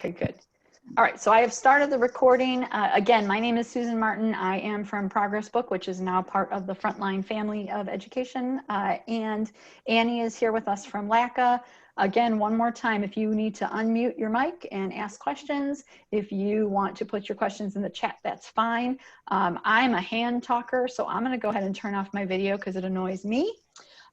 Okay, good. All right, so I have started the recording. Again, my name is Susan Martin. I am from Progress Book, which is now part of the Frontline family of education. And Annie is here with us from LACA. Again, one more time, if you need to unmute your mic and ask questions, if you want to put your questions in the chat, that's fine. I'm a hand talker, so I'm gonna go ahead and turn off my video because it annoys me.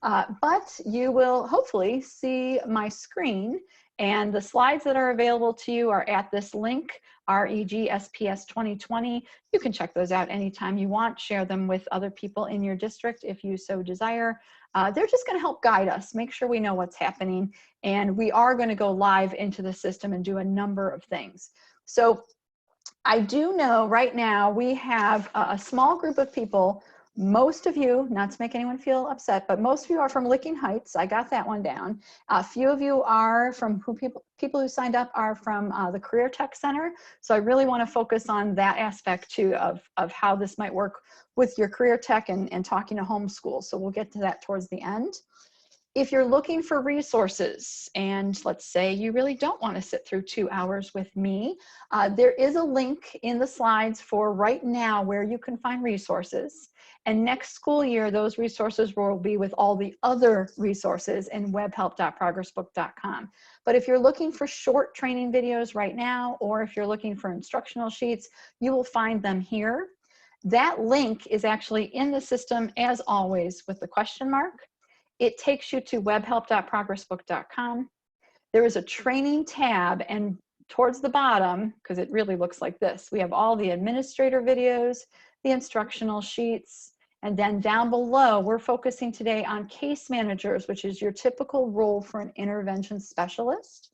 But you will hopefully see my screen, and the slides that are available to you are at this link, REG SPS 2020. You can check those out anytime you want, share them with other people in your district if you so desire. They're just going to help guide us, make sure we know what's happening, and we are going to go live into the system and do a number of things. So I do know right now we have a small group of people. Most of you, not to make anyone feel upset, but most of you are from Licking Heights. I got that one down. A few of you are from people who signed up are from the Career Tech Center. So I really want to focus on that aspect too of how this might work with your career tech and talking to homeschool. So we'll get to that towards the end. If you're looking for resources, and let's say you really don't want to sit through 2 hours with me, there is a link in the slides for right now where you can find resources. And next school year, those resources will be with all the other resources in webhelp.progressbook.com. But if you're looking for short training videos right now, or if you're looking for instructional sheets, you will find them here. That link is actually in the system as always with the question mark. It takes you to webhelp.progressbook.com. There is a training tab, and towards the bottom, because it really looks like this, we have all the administrator videos, the instructional sheets, and then down below, we're focusing today on case managers, which is your typical role for an intervention specialist.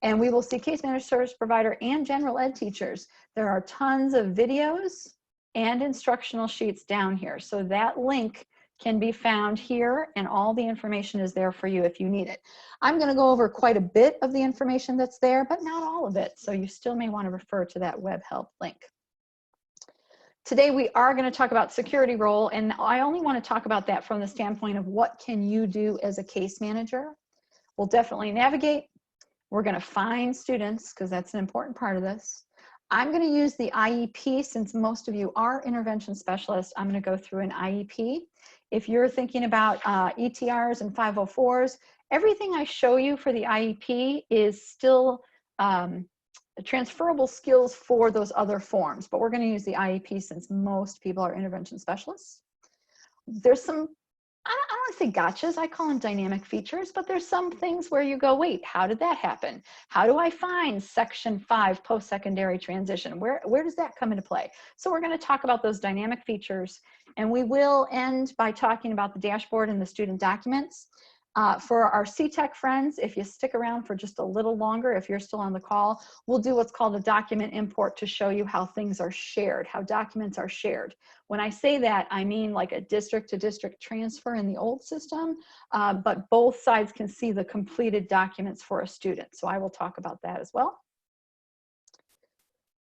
And we will see case manager, service provider, and general ed teachers. There are tons of videos and instructional sheets down here. So that link can be found here, and all the information is there for you if you need it. I'm going to go over quite a bit of the information that's there, but not all of it. So you still may want to refer to that web help link. Today we are going to talk about security role, and I only want to talk about that from the standpoint of what can you do as a case manager. We'll definitely navigate. We're going to find students because that's an important part of this. I'm going to use the IEP since most of you are intervention specialists. I'm going to go through an IEP. If you're thinking about ETRs and 504s, everything I show you for the IEP is still transferable skills for those other forms, but we're going to use the IEP since most people are intervention specialists. There's some, I don't want to say gotchas, I call them dynamic features, but there's some things where you go, wait, how did that happen? How do I find section 5 post-secondary transition? Where does that come into play? So we're going to talk about those dynamic features, and we will end by talking about the dashboard and the student documents. For our CTEC friends, if you stick around for just a little longer, if you're still on the call, we'll do what's called a document import to show you how things are shared, how documents are shared. When I say that, I mean like a district to district transfer in the old system, but both sides can see the completed documents for a student. So I will talk about that as well.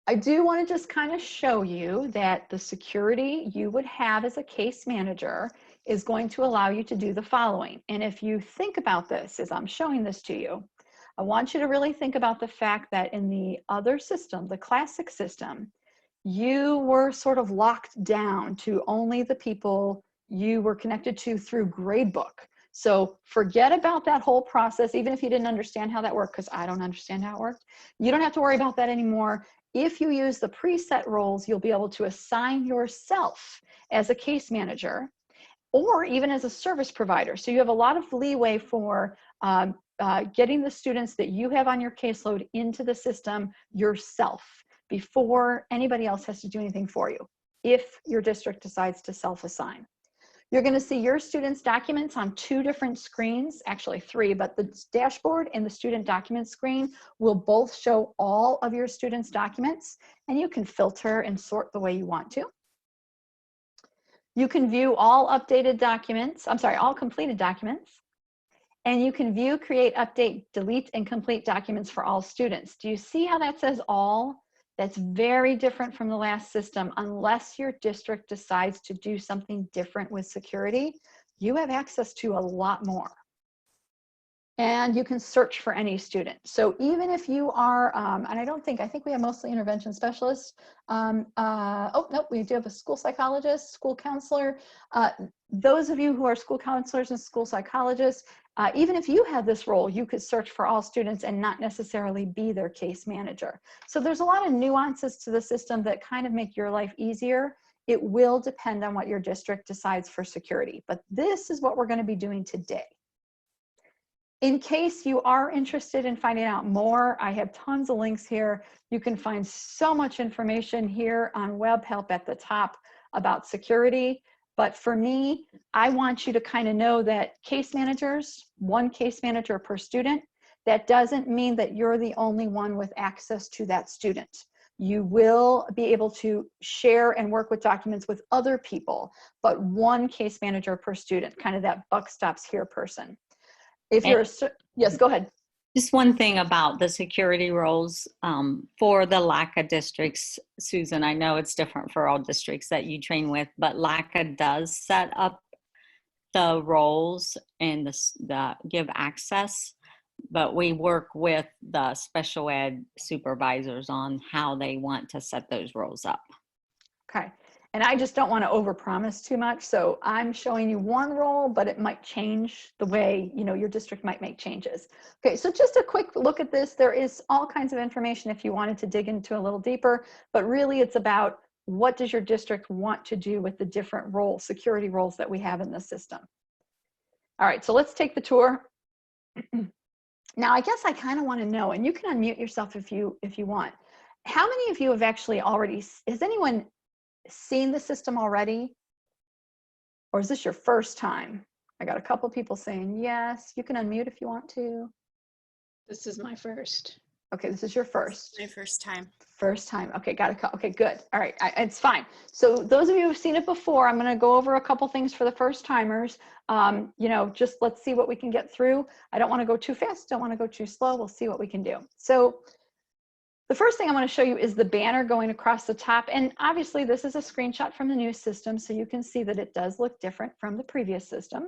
I do want to just kind of show you that the security you would have as a case manager is going to allow you to do the following. And if you think about this as I'm showing this to you, I want you to really think about the fact that in the other system, the classic system, you were sort of locked down to only the people you were connected to through gradebook. So forget about that whole process, even if you didn't understand how that worked, because I don't understand how it worked. You don't have to worry about that anymore. If you use the preset roles, you'll be able to assign yourself as a case manager or even as a service provider. So you have a lot of leeway for getting the students that you have on your caseload into the system yourself before anybody else has to do anything for you, if your district decides to self-assign. You're going to see your students' documents on 2 different screens, actually 3, but the dashboard and the student document screen will both show all of your students' documents, and you can filter and sort the way you want to. You can view all updated documents, all completed documents, and you can view, create, update, delete, and complete documents for all students. Do you see how that says all? That's very different from the last system. Unless your district decides to do something different with security, you have access to a lot more. And you can search for any student. So even if you are, and I think we have mostly intervention specialists. Oh, no, we do have a school psychologist, school counselor. Those of you who are school counselors and school psychologists, even if you had this role, you could search for all students and not necessarily be their case manager. So there's a lot of nuances to the system that kind of make your life easier. It will depend on what your district decides for security, but this is what we're going to be doing today. In case you are interested in finding out more, I have tons of links here. You can find so much information here on Web Help at the top about security. But for me, I want you to kind of know that case managers, one case manager per student, that doesn't mean that you're the only one with access to that student. You will be able to share and work with documents with other people, but one case manager per student, kind of that buck stops here person. If you're, yes, go ahead. Just one thing about the security roles for the LACA districts, Susan, I know it's different for all districts that you train with, but LACA does set up the roles and the give access, but we work with the special ed supervisors on how they want to set those roles up. Okay. And I just don't want to overpromise too much. So I'm showing you one role, but it might change the way, you know, your district might make changes. Okay, so just a quick look at this. There is all kinds of information if you wanted to dig into a little deeper, but really it's about what does your district want to do with the different roles, security roles that we have in the system. All right, so let's take the tour. Now, I guess I kind of want to know, and you can unmute yourself if you want. How many of you have actually already, has anyone seen the system already? Or is this your first time? I got a couple people saying yes. You can unmute if you want to. This is my first. Okay, this is your first. My first time. First time. Okay, got it. Okay, good. All right, it's fine. So those of you who've seen it before, I'm going to go over a couple things for the first timers. You know, just let's see what we can get through. I don't want to go too fast. Don't want to go too slow. We'll see what we can do. So the first thing I want to show you is the banner going across the top. And obviously this is a screenshot from the new system, so you can see that it does look different from the previous system.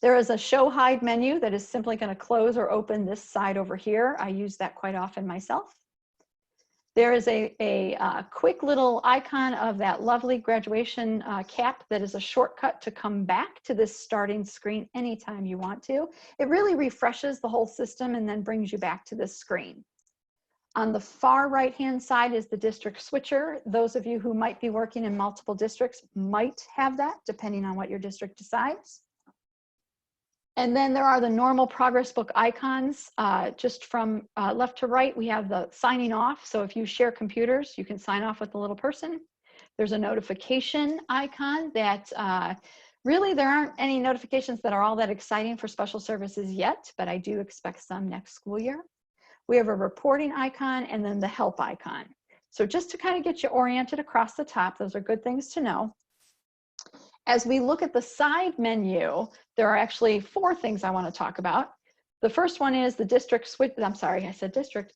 There is a show hide menu that is simply going to close or open this side over here. I use that quite often myself. There is a quick little icon of that lovely graduation cap that is a shortcut to come back to this starting screen anytime you want to. It really refreshes the whole system and then brings you back to this screen. On the far right-hand side is the district switcher. Those of you who might be working in multiple districts might have that, depending on what your district decides. And then there are the normal progress book icons. Just from left to right, we have the signing off. So if you share computers, you can sign off with the little person. There's a notification icon that really there aren't any notifications that are all that exciting for special services yet, but I do expect some next school year. We have a reporting icon and then the help icon. So just to kind of get you oriented across the top, those are good things to know. As we look at the side menu, there are actually 4 things I want to talk about. The first one is the district switch. I'm sorry, I said district.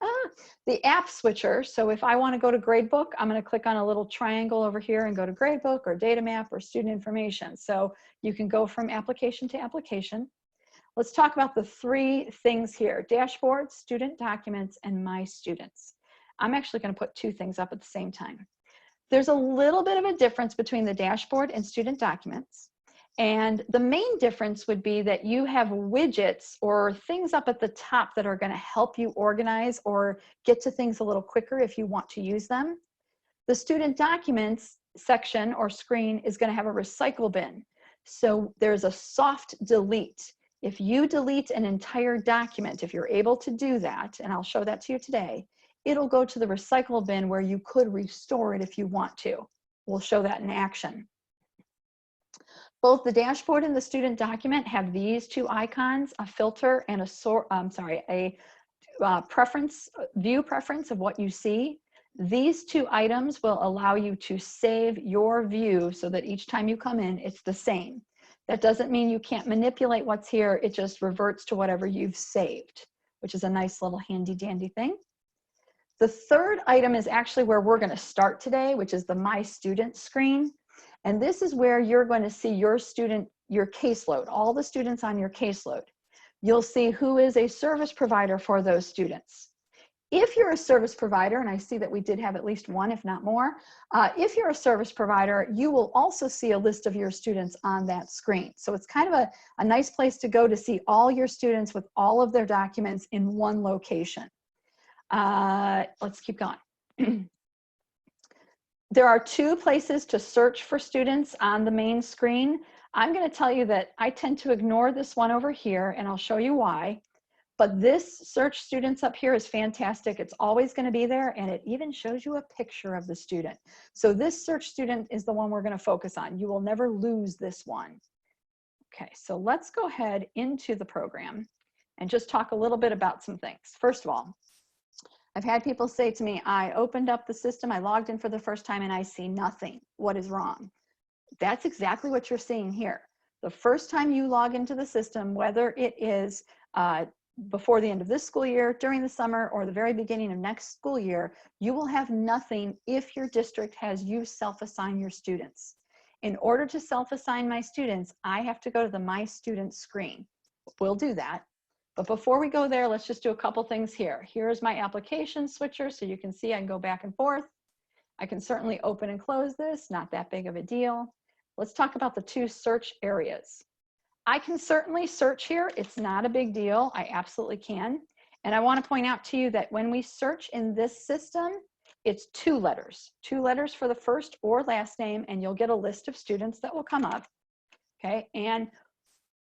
The app switcher. So if I want to go to gradebook, I'm going to click on a little triangle over here and go to gradebook or data map or student information. So you can go from application to application. Let's talk about the 3 things here: dashboard, student documents, and my students. I'm actually going to put 2 things up at the same time. There's a little bit of a difference between the dashboard and student documents. And the main difference would be that you have widgets or things up at the top that are going to help you organize or get to things a little quicker if you want to use them. The student documents section or screen is going to have a recycle bin. So there's a soft delete. If you delete an entire document, if you're able to do that, and I'll show that to you today, it'll go to the recycle bin where you could restore it if you want to. We'll show that in action. Both the dashboard and the student document have these 2 icons, a filter and a view preference of what you see. These 2 items will allow you to save your view so that each time you come in, it's the same. That doesn't mean you can't manipulate what's here. It just reverts to whatever you've saved, which is a nice little handy dandy thing. The third item is actually where we're going to start today, which is the My Student screen. And this is where you're going to see your student, your caseload, all the students on your caseload. You'll see who is a service provider for those students. If you're a service provider, and I see that we did have at least one, if not more, if you're a service provider, you will also see a list of your students on that screen. So it's kind of a nice place to go to see all your students with all of their documents in one location. Let's keep going. There are two places to search for students on the main screen. I'm going to tell you that I tend to ignore this one over here, and I'll show you why. But this search students up here is fantastic. It's always going to be there, and it even shows you a picture of the student. So this search student is the one we're going to focus on. You will never lose this one. Okay, so let's go ahead into the program and just talk a little bit about some things. First of all, I've had people say to me, I opened up the system, I logged in for the first time, and I see nothing. What is wrong? That's exactly what you're seeing here. The first time you log into the system, whether it is before the end of this school year, during the summer, or the very beginning of next school year, you will have nothing if your district has you self-assign your students. In order to self-assign my students, I have to go to the My Students screen. We'll do that. But before we go there, let's just do a couple things here. Here's my application switcher, so you can see I can go back and forth. I can certainly open and close this, not that big of a deal. Let's talk about the two search areas. I can certainly search here. It's not a big deal. I absolutely can. And I want to point out to you that when we search in this system, it's 2 letters. 2 letters for the first or last name, and you'll get a list of students that will come up. Okay, and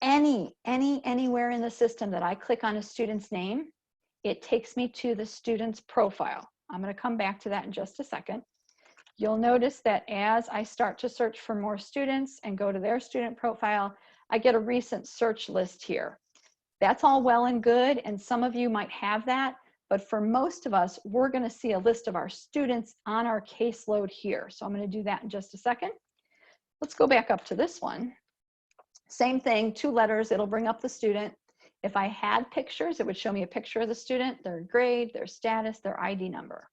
anywhere in the system that I click on a student's name, it takes me to the student's profile. I'm going to come back to that in just a second. You'll notice that as I start to search for more students and go to their student profile, I get a recent search list here. That's all well and good, and some of you might have that, but for most of us, we're going to see a list of our students on our caseload here. So I'm going to do that in just a second. Let's go back up to this one. Same thing, 2 letters, it'll bring up the student. If I had pictures, it would show me a picture of the student, their grade, their status, their ID number.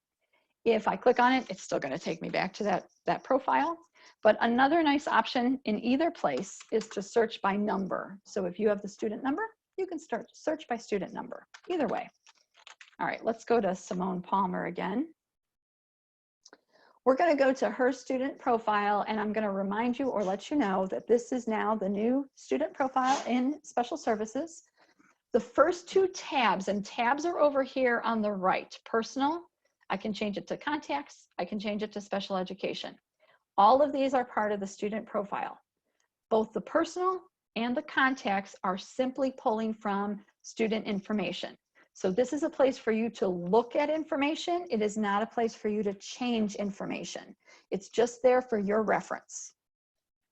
If I click on it, it's still going to take me back to that profile. But another nice option in either place is to search by number. So if you have the student number, you can start search by student number, either way. All right, let's go to Simone Palmer again. We're going to go to her student profile, and I'm going to remind you or let you know that this is now the new student profile in Special Services. The first 2 tabs, and tabs are over here on the right. Personal, I can change it to Contacts, I can change it to Special Education. All of these are part of the student profile. Both the personal and the contacts are simply pulling from student information. So this is a place for you to look at information. It is not a place for you to change information. It's just there for your reference.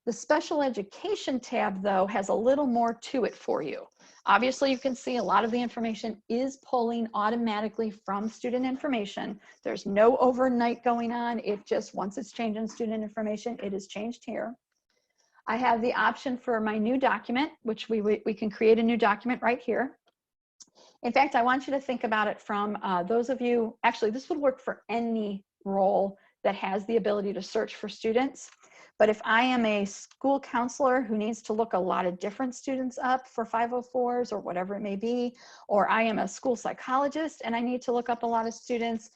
The Special Education tab, though, has a little more to it for you. Obviously, you can see a lot of the information is pulling automatically from student information. There's no overnight going on. It just, once it's changed in student information, it is changed here. I have the option for my new document, which we can create a new document right here. In fact, I want you to think about it from those of you, actually this would work for any role that has the ability to search for students. But if I am a school counselor who needs to look a lot of different students up for 504s or whatever it may be, or I am a school psychologist and I need to look up a lot of students,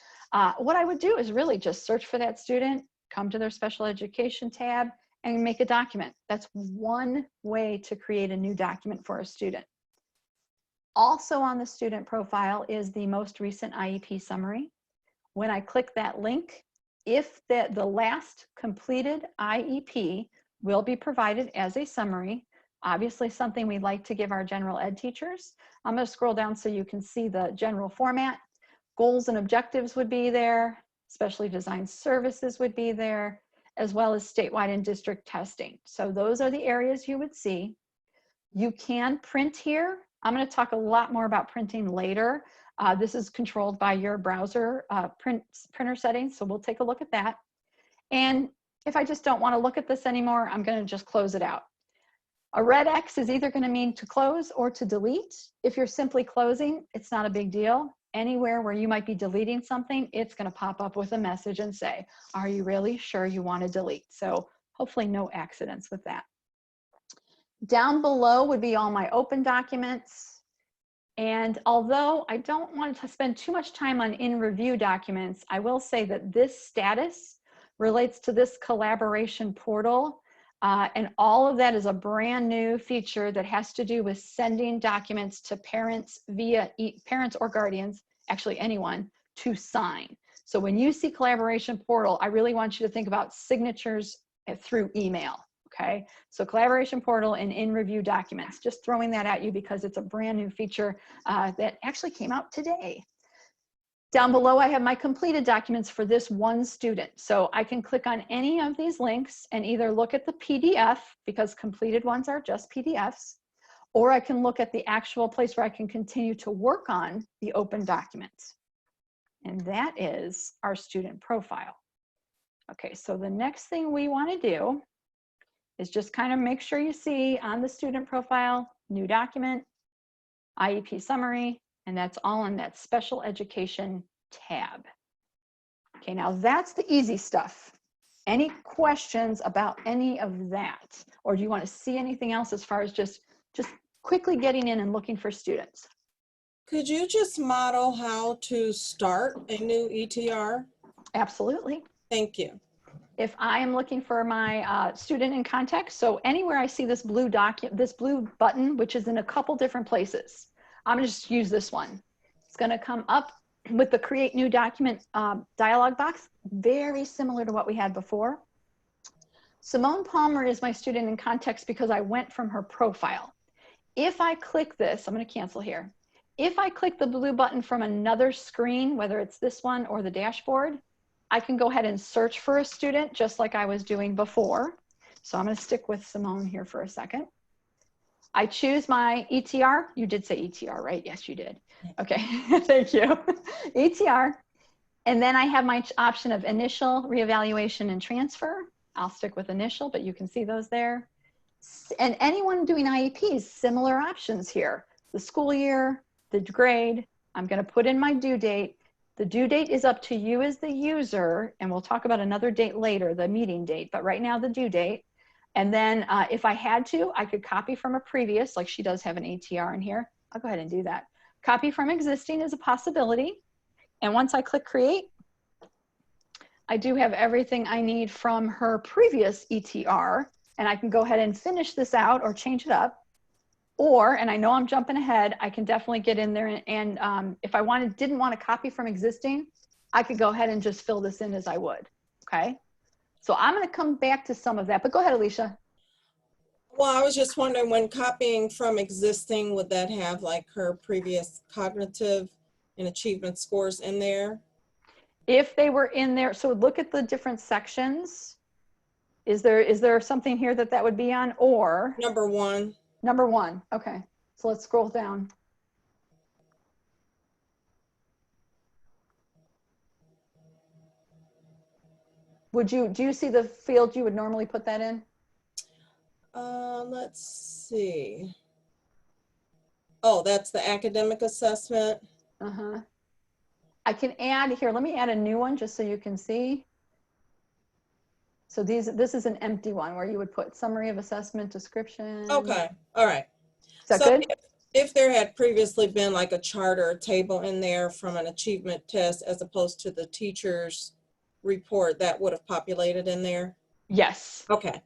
what I would do is really just search for that student, come to their Special Education tab, and make a document. That's one way to create a new document for a student. Also on the student profile is the most recent IEP summary. When I click that link, if the last completed IEP will be provided as a summary, obviously something we'd like to give our general ed teachers. I'm going to scroll down so you can see the general format. Goals and objectives would be there, specially designed services would be there, as well as statewide and district testing. So those are the areas you would see. You can print here. I'm going to talk a lot more about printing later. This is controlled by your browser printer settings, so we'll take a look at that. And if I just don't want to look at this anymore, I'm going to just close it out. A red X is either going to mean to close or to delete. If you're simply closing, it's not a big deal. Anywhere where you might be deleting something, it's going to pop up with a message and say, are you really sure you want to delete? So hopefully no accidents with that. Down below would be all my open documents. And although I don't want to spend too much time on in-review documents, I will say that this status relates to this collaboration portal. And all of that is a brand new feature that has to do with sending documents to parents via parents or guardians, actually anyone, to sign. So when you see collaboration portal, I really want you to think about signatures through email. Okay, so collaboration portal and in-review documents, just throwing that at you because it's a brand new feature that actually came out today. Down below, I have my completed documents for this one student. So I can click on any of these links and either look at the PDF, because completed ones are just PDFs, or I can look at the actual place where I can continue to work on the open documents. And that is our student profile. Okay, so the next thing we want to do is just kind of make sure you see on the student profile, new document, IEP summary, and that's all in that special education tab. Okay, now that's the easy stuff. Any questions about any of that? Or do you want to see anything else as far as just quickly getting in and looking for students? Could you just model how to start a new ETR? Absolutely. Thank you. If I am looking for my student in context, so anywhere I see this blue button, which is in a couple different places, I'm gonna just use this one. It's gonna come up with the create new document dialog box, very similar to what we had before. Simone Palmer is my student in context because I went from her profile. If I click this, I'm gonna cancel here. If I click the blue button from another screen, whether it's this one or the dashboard, I can go ahead and search for a student just like I was doing before. So I'm going to stick with Simone here for a second. I choose my ETR. You did say ETR, right? Yes, you did. Okay, thank you. ETR. And then I have my option of initial, reevaluation, and transfer. I'll stick with initial, but you can see those there. And anyone doing IEPs, similar options here. The school year, the grade. I'm going to put in my due date. The due date is up to you as the user, and we'll talk about another date later, the meeting date, but right now the due date. And then if I had to, I could copy from a previous, like she does have an ATR in here. I'll go ahead and do that. Copy from existing is a possibility. And once I click create, I do have everything I need from her previous ETR, and I can go ahead and finish this out or change it up. Or, and I know I'm jumping ahead, I can definitely get in there and if I didn't want to copy from existing, I could go ahead and just fill this in as I would, okay? So I'm going to come back to some of that, but go ahead, Alicia. Well, I was just wondering, when copying from existing, would that have like her previous cognitive and achievement scores in there? If they were in there, so look at the different sections. Is there something here that would be on, or? Number one. Number one, okay. So let's scroll down. Do you see the field you would normally put that in? Let's see. Oh, that's the academic assessment. Uh-huh. I can add here, let me add a new one just so you can see. So this is an empty one where you would put summary of assessment, description. Okay, all right. Is that So good? if there had previously been like a chart or a table in there from an achievement test as opposed to the teacher's report, that would have populated in there? Yes. Okay.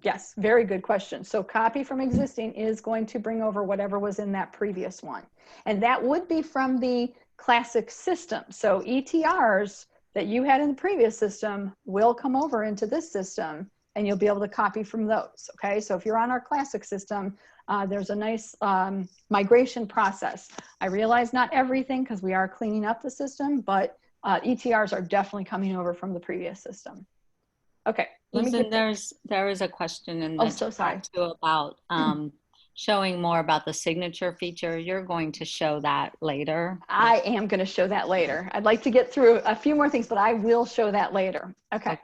Yes, very good question. So copy from existing is going to bring over whatever was in that previous one. And that would be from the classic system. So ETRs that you had in the previous system will come over into this system and you'll be able to copy from those, okay? So if you're on our classic system, there's a nice migration process. I realize not everything because we are cleaning up the system, but ETRs are definitely coming over from the previous system. Okay, let me Susan, get there is a question in the so sorry. chat too about showing more about the signature feature. You're going to show that later. I am going to show that later. I'd like to get through a few more things, but I will show that later. Okay.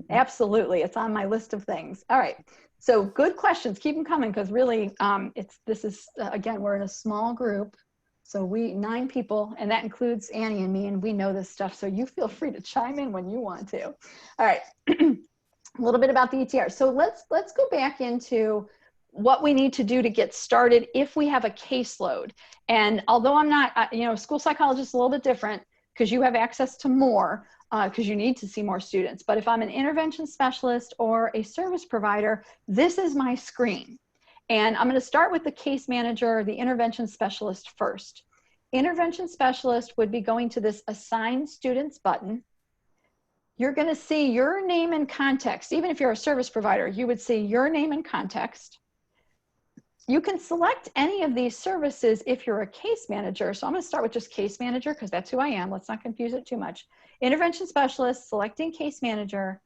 Absolutely. It's on my list of things. All right. So good questions. Keep them coming because really again, we're in a small group. So 9 people, and that includes Annie and me, and we know this stuff. So you feel free to chime in when you want to. All right. A little bit about the ETR. So let's go back into what we need to do to get started if we have a caseload. And although I'm not, you know, school psychologist is a little bit different because you have access to more, because you need to see more students. But if I'm an intervention specialist or a service provider, this is my screen. And I'm going to start with the case manager, the intervention specialist first. Intervention specialist would be going to this Assign Students button. You're going to see your name and context. Even if you're a service provider, you would see your name and context. You can select any of these services if you're a case manager. So I'm going to start with just case manager because that's who I am. Let's not confuse it too much. Intervention specialist, selecting case manager,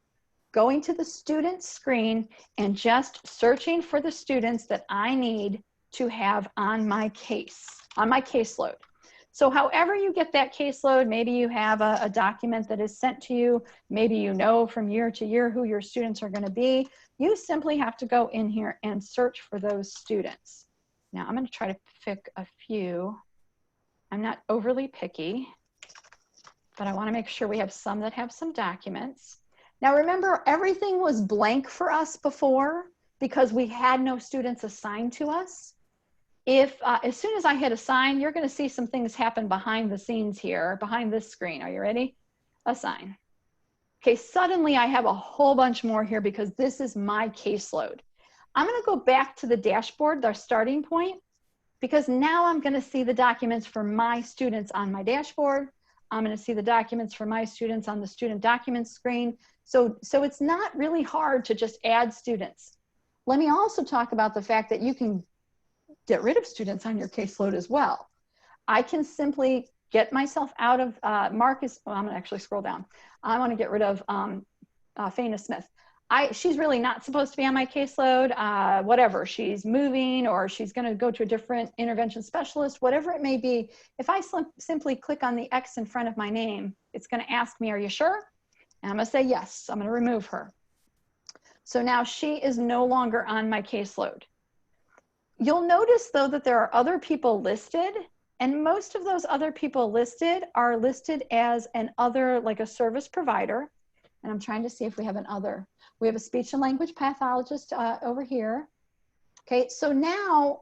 going to the student screen and just searching for the students that I need to have on my case, on my caseload. So however you get that caseload, maybe you have a document that is sent to you, maybe you know from year to year who your students are going to be. You simply have to go in here and search for those students. Now I'm going to try to pick a few. I'm not overly picky, but I want to make sure we have some that have some documents. Now remember, everything was blank for us before because we had no students assigned to us. If as soon as I hit assign, you're going to see some things happen behind the scenes here, behind this screen. Are you ready? Assign. Okay, suddenly I have a whole bunch more here because this is my caseload. I'm going to go back to the dashboard, our starting point, because now I'm going to see the documents for my students on my dashboard. I'm going to see the documents for my students on the student documents screen. So it's not really hard to just add students. Let me also talk about the fact that you can get rid of students on your caseload as well. I can simply get myself out of Marcus. Well, I'm gonna actually scroll down. I want to get rid of Faina Smith. She's really not supposed to be on my caseload. Whatever, she's moving or she's going to go to a different intervention specialist, whatever it may be. If I simply click on the X in front of my name, it's going to ask me, are you sure? And I'm going to say yes. I'm going to remove her. So now she is no longer on my caseload. You'll notice though that there are other people listed, and most of those other people listed are listed as an other, like a service provider. And I'm trying to see if we have an other. We have a speech and language pathologist over here. Okay, so now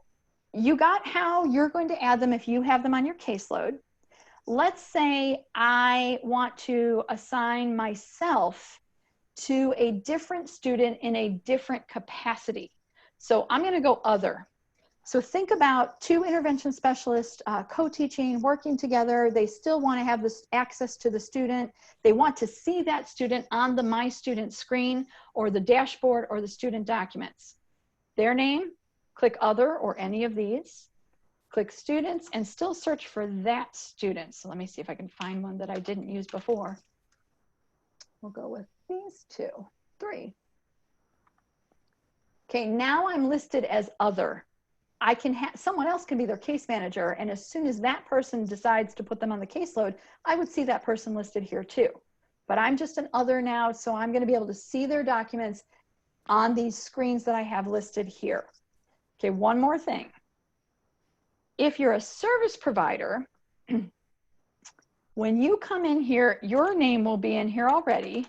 you got how you're going to add them if you have them on your caseload. Let's say I want to assign myself to a different student in a different capacity. So I'm going to go other. So think about two intervention specialists co-teaching, working together. They still want to have this access to the student. They want to see that student on the My Student screen or the dashboard or the student documents. Their name, click other or any of these. Click students and still search for that student. So let me see if I can find one that I didn't use before. We'll go with these two, three. Okay, now I'm listed as other. I can have someone else can be their case manager, and as soon as that person decides to put them on the caseload, I would see that person listed here too. But I'm just an other now, so I'm going to be able to see their documents on these screens that I have listed here. Okay, one more thing. If you're a service provider, when you come in here, your name will be in here already.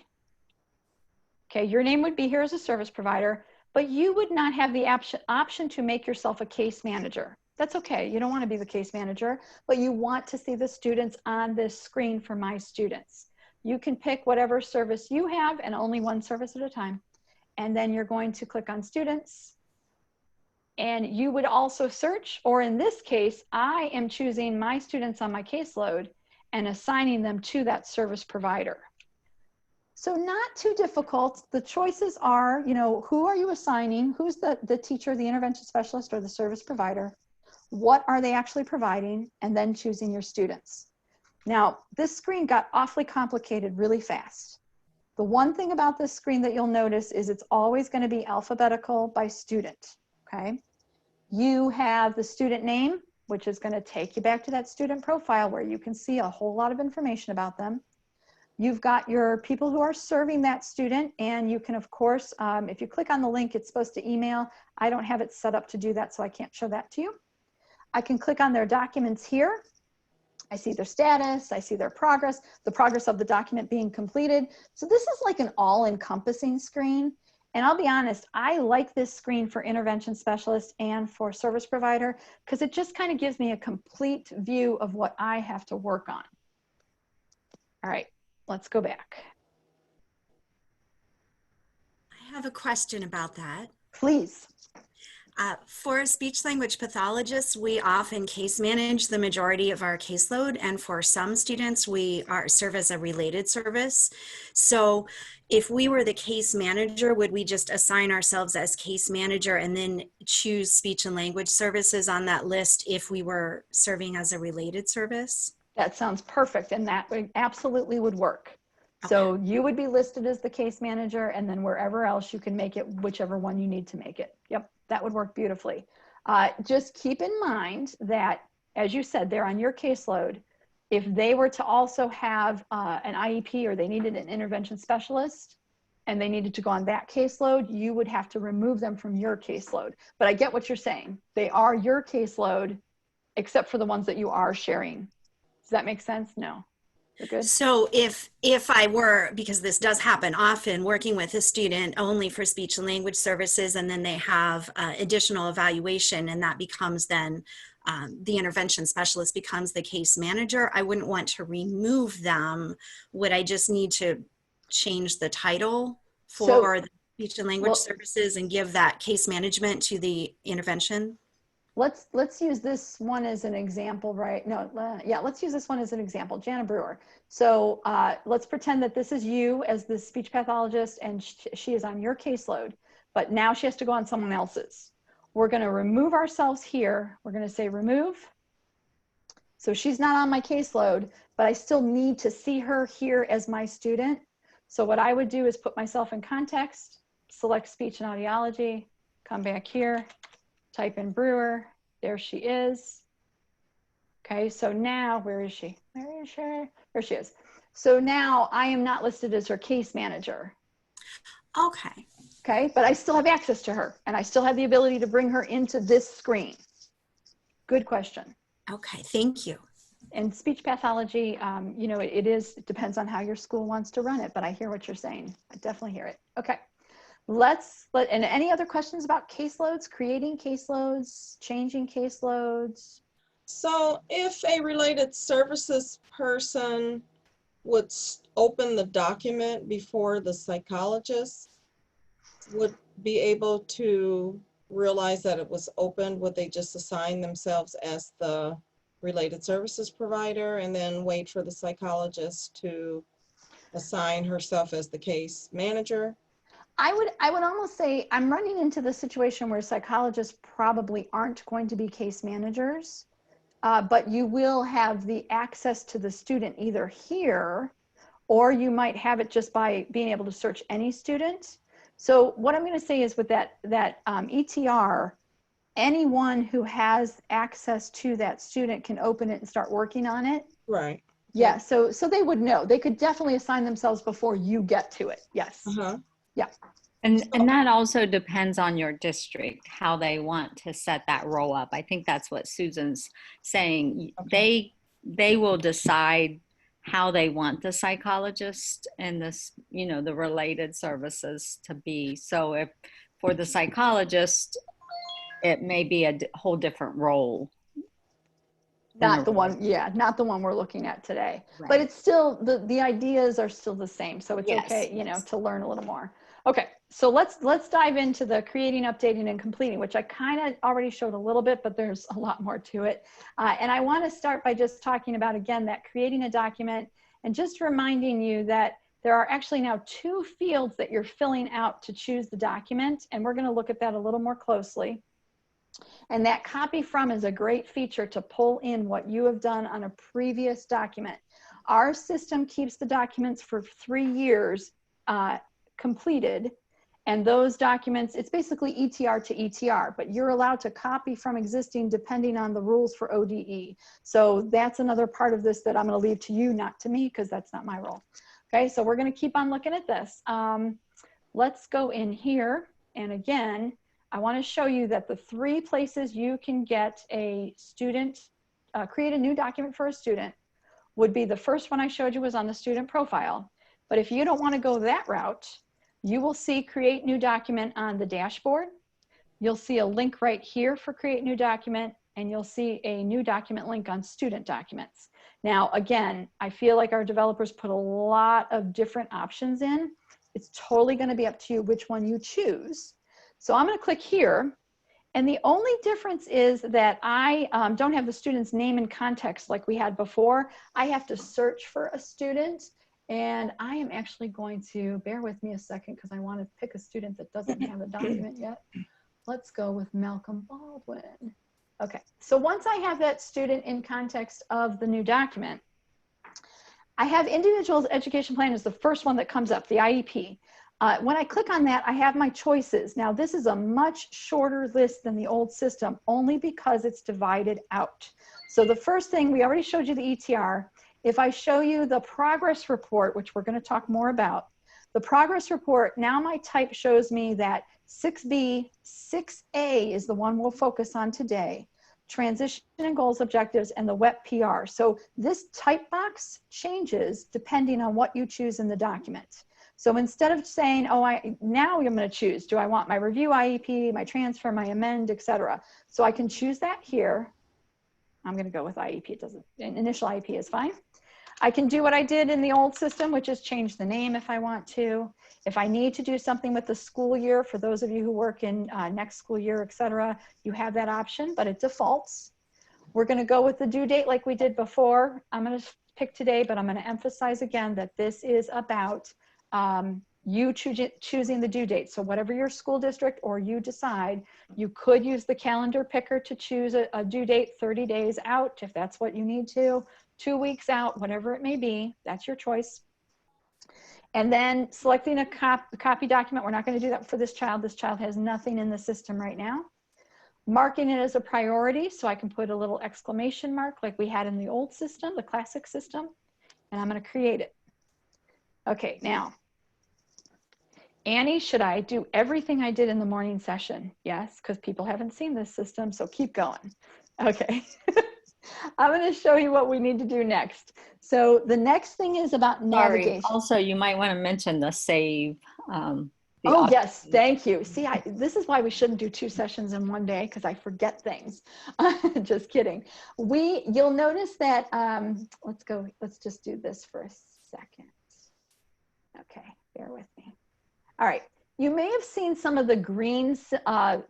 Okay, your name would be here as a service provider, but you would not have the option to make yourself a case manager. That's okay, you don't want to be the case manager, but you want to see the students on this screen for My Students. You can pick whatever service you have and only one service at a time. And then you're going to click on students. And you would also search, or in this case, I am choosing my students on my caseload and assigning them to that service provider. So not too difficult. The choices are, you know, who are you assigning? Who's the teacher, the intervention specialist, or the service provider? What are they actually providing? And then choosing your students. Now, this screen got awfully complicated really fast. The one thing about this screen that you'll notice is it's always going to be alphabetical by student, okay? You have the student name, which is going to take you back to that student profile where you can see a whole lot of information about them. You've got your people who are serving that student, and you can, of course, if you click on the link, it's supposed to email. I don't have it set up to do that, so I can't show that to you. I can click on their documents here. I see their status, I see their progress, the progress of the document being completed. So this is like an all-encompassing screen. And I'll be honest, I like this screen for intervention specialist and for service provider because it just kind of gives me a complete view of what I have to work on. All right, let's go back. I have a question about that. Please. For speech language pathologists, we often case manage the majority of our caseload, and for some students, we serve as a related service. So if we were the case manager, would we just assign ourselves as case manager and then choose speech and language services on that list if we were serving as a related service? That sounds perfect, and that absolutely would work. So you would be listed as the case manager, and then wherever else you can make it, whichever one you need to make it. Yep, that would work beautifully. Just keep in mind that, as you said, they're on your caseload. If they were to also have an IEP or they needed an intervention specialist and they needed to go on that caseload, you would have to remove them from your caseload. But I get what you're saying. They are your caseload, except for the ones that you are sharing. Does that make sense? No. You're good? So if I were, because this does happen often, working with a student only for speech and language services, and then they have additional evaluation, and that becomes then the intervention specialist becomes the case manager, I wouldn't want to remove them. Would I just need to change the title for the speech and language services and give that case management to the intervention? Let's use this one as an example, right? No, yeah, let's use this one as an example. Jana Brewer. So let's pretend that this is you as the speech pathologist, and she is on your caseload, but now she has to go on someone else's. We're going to remove ourselves here. We're going to say remove. So she's not on my caseload, but I still need to see her here as my student. So what I would do is put myself in context, select speech and audiology, come back here, type in Brewer, there she is. Okay, so now, where is she? Where is she? There she is. So now I am not listed as her case manager. Okay. Okay, but I still have access to her, and I still have the ability to bring her into this screen. Good question. Okay, thank you. And speech pathology, you know, it depends on how your school wants to run it, but I hear what you're saying. I definitely hear it. Okay. And any other questions about caseloads, creating caseloads, changing caseloads? So if a related services person would open the document before the psychologist would be able to realize that it was opened, would they just assign themselves as the related services provider and then wait for the psychologist to assign herself as the case manager? I would almost say I'm running into the situation where psychologists probably aren't going to be case managers, but you will have the access to the student either here, or you might have it just by being able to search any student. So what I'm going to say is with that ETR, anyone who has access to that student can open it and start working on it. Right. Yeah, so they would know. They could definitely assign themselves before you get to it. Yes. Uh-huh. Yeah. And that also depends on your district, how they want to set that role up. I think that's what Susan's saying. Okay. They will decide how they want the psychologist and this, you know, the related services to be. So if for the psychologist, it may be a whole different role. Not the one, yeah, not the one we're looking at today. Right. But it's still, the ideas are still the same. So it's Yes, okay, you know, yes. to learn a little more. Okay, so let's dive into the creating, updating, and completing, which I kind of already showed a little bit, but there's a lot more to it. And I want to start by just talking about, again, that creating a document and just reminding you that there are actually now 2 fields that you're filling out to choose the document. And we're going to look at that a little more closely. And that copy from is a great feature to pull in what you have done on a previous document. Our system keeps the documents for 3 years completed. And those documents, it's basically ETR to ETR, but you're allowed to copy from existing depending on the rules for ODE. So that's another part of this that I'm going to leave to you, not to me, because that's not my role. Okay, so we're going to keep on looking at this. Let's go in here. And again, I want to show you that the 3 places you can get a student, create a new document for a student would be the first one I showed you was on the student profile. But if you don't want to go that route, you will see create new document on the dashboard. You'll see a link right here for create new document, and you'll see a new document link on student documents. Now, again, I feel like our developers put a lot of different options in. It's totally going to be up to you which one you choose. So I'm going to click here. And the only difference is that I don't have the student's name and context like we had before. I have to search for a student. And I am actually going to, bear with me a second because I want to pick a student that doesn't have a document yet. Let's go with Malcolm Baldwin. Okay, so once I have that student in context of the new document, I have individual's education plan is the first one that comes up, the IEP. When I click on that, I have my choices. Now, this is a much shorter list than the old system, only because it's divided out. So the first thing, we already showed you the ETR. If I show you the progress report, which we're going to talk more about, the progress report, now my type shows me that 6B, 6A is the one we'll focus on today. Transition and goals, objectives, and the WEP PR. So this type box changes depending on what you choose in the document. So instead of saying, oh, now I'm going to choose, do I want my review IEP, my transfer, my amend, etc. So I can choose that here. I'm going to go with IEP. It doesn't, initial IEP is fine. I can do what I did in the old system, which is change the name if I want to. If I need to do something with the school year, for those of you who work in next school year, etc., you have that option, but it defaults. We're going to go with the due date like we did before. I'm going to pick today, but I'm going to emphasize again that this is about you choosing the due date. So whatever your school district or you decide, you could use the calendar picker to choose a due date 30 days out if that's what you need to, 2 weeks out, whatever it may be, that's your choice. And then selecting a copy document, we're not going to do that for this child. This child has nothing in the system right now. Marking it as a priority, so I can put a little exclamation mark like we had in the old system, the classic system, and I'm going to create it. Okay, now, Annie, should I do everything I did in the morning session? Yes, because people haven't seen this system, so keep going. Okay. I'm going to show you what we need to do next. So the next thing is about navigation. Sorry. Also, you might want to mention the save. Oh, yes, thank you. See, this is why we shouldn't do 2 sessions in one day, because I forget things. Just kidding. You'll notice that, let's just do this for a second. Okay, bear with me. All right, you may have seen some of the green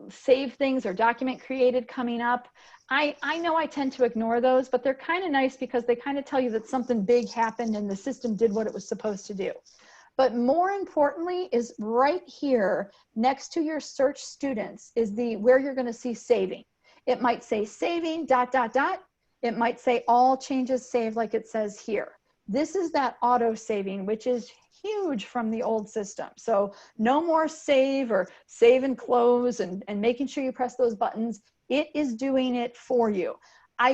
save things or document created coming up. I know I tend to ignore those, but they're kind of nice because they kind of tell you that something big happened and the system did what it was supposed to do. But more importantly is right here next to your search students is where you're going to see saving. It might say saving ... It might say all changes saved like it says here. This is that auto saving, which is huge from the old system. So no more save or save and close and making sure you press those buttons. It is doing it for you.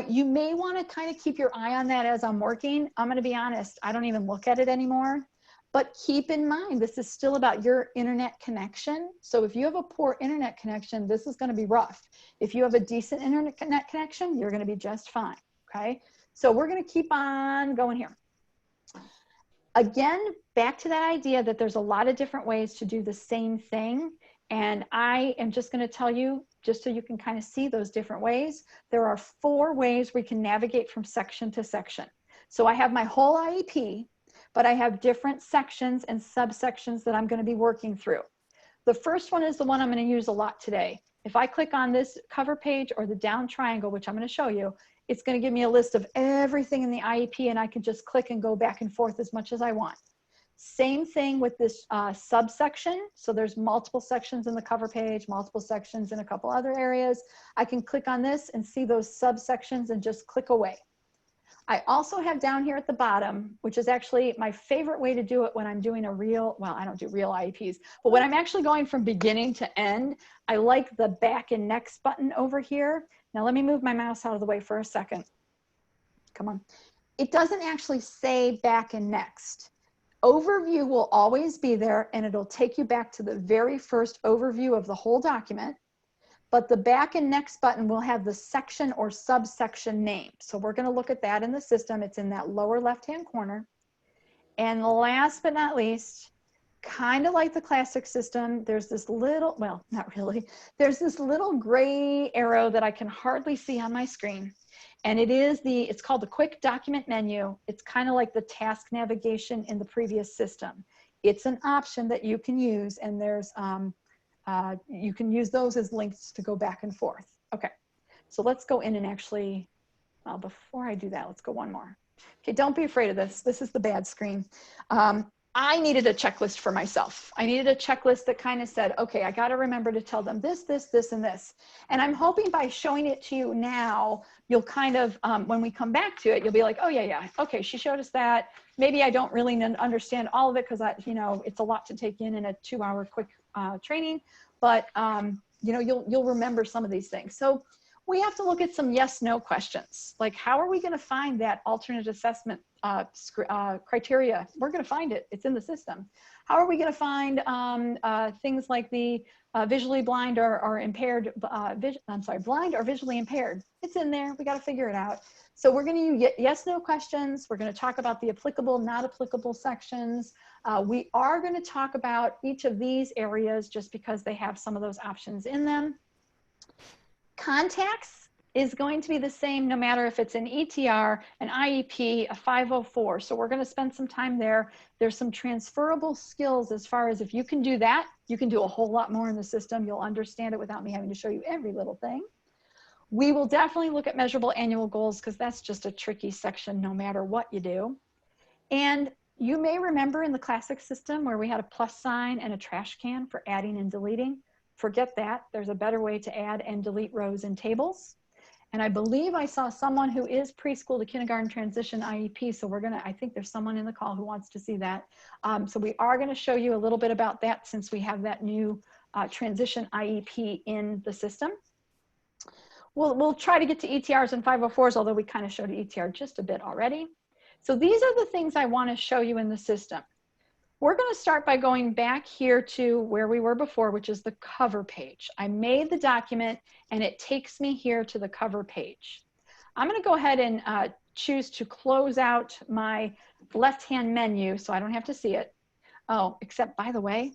You may want to kind of keep your eye on that as I'm working. I'm going to be honest, I don't even look at it anymore. But keep in mind, this is still about your internet connection. So if you have a poor internet connection, this is going to be rough. If you have a decent internet connection, you're going to be just fine. Okay. So we're going to keep on going here. Again, back to that idea that there's a lot of different ways to do the same thing. And I am just going to tell you, just so you can kind of see those different ways, there are 4 ways we can navigate from section to section. So I have my whole IEP, but I have different sections and subsections that I'm going to be working through. The first one is the one I'm going to use a lot today. If I click on this cover page or the down triangle, which I'm going to show you, it's going to give me a list of everything in the IEP, and I can just click and go back and forth as much as I want. Same thing with this subsection. So there's multiple sections in the cover page, multiple sections in a couple other areas. I can click on this and see those subsections and just click away. I also have down here at the bottom, which is actually my favorite way to do it when I'm doing well, I don't do real IEPs, but when I'm actually going from beginning to end, I like the back and next button over here. Now let me move my mouse out of the way for a second. Come on. It doesn't actually say back and next. Overview will always be there, and it'll take you back to the very first overview of the whole document. But the back and next button will have the section or subsection name. So we're going to look at that in the system. It's in that lower left-hand corner. And last but not least, kind of like the classic system. There's this little, well, not really, there's this little gray arrow that I can hardly see on my screen. And it's called the quick document menu. It's kind of like the task navigation in the previous system. It's an option that you can use, and there's, you can use those as links to go back and forth. Okay, so let's go in and actually, well, before I do that, let's go one more. Okay, don't be afraid of this. This is the bad screen. I needed a checklist for myself. I needed a checklist that kind of said, okay, I got to remember to tell them this, this, this, and this. And I'm hoping by showing it to you now, you'll kind of, when we come back to it, you'll be like, oh yeah, okay, she showed us that. Maybe I don't really understand all of it because it's a lot to take in a 2-hour quick training, but you'll remember some of these things. So we have to look at some yes/no questions. Like, how are we going to find that alternate assessment criteria? We're going to find it. It's in the system. How are we going to find things like the visually blind or impaired, blind or visually impaired? It's in there. We got to figure it out. So we're going to use yes/no questions. We're going to talk about the applicable, not applicable sections. We are going to talk about each of these areas just because they have some of those options in them. Contacts is going to be the same no matter if it's an ETR, an IEP, a 504. So we're going to spend some time there. There's some transferable skills as far as if you can do that, you can do a whole lot more in the system. You'll understand it without me having to show you every little thing. We will definitely look at measurable annual goals because that's just a tricky section no matter what you do. And you may remember in the classic system where we had a plus sign and a trash can for adding and deleting. Forget that. There's a better way to add and delete rows in tables. And I believe I saw someone who is preschool to kindergarten transition IEP. So I think there's someone in the call who wants to see that. So we are going to show you a little bit about that since we have that new transition IEP in the system. We'll try to get to ETRs and 504s, although we kind of showed ETR just a bit already. So these are the things I want to show you in the system. We're going to start by going back here to where we were before, which is the cover page. I made the document and it takes me here to the cover page. I'm going to go ahead and choose to close out my left-hand menu so I don't have to see it. Oh, except by the way,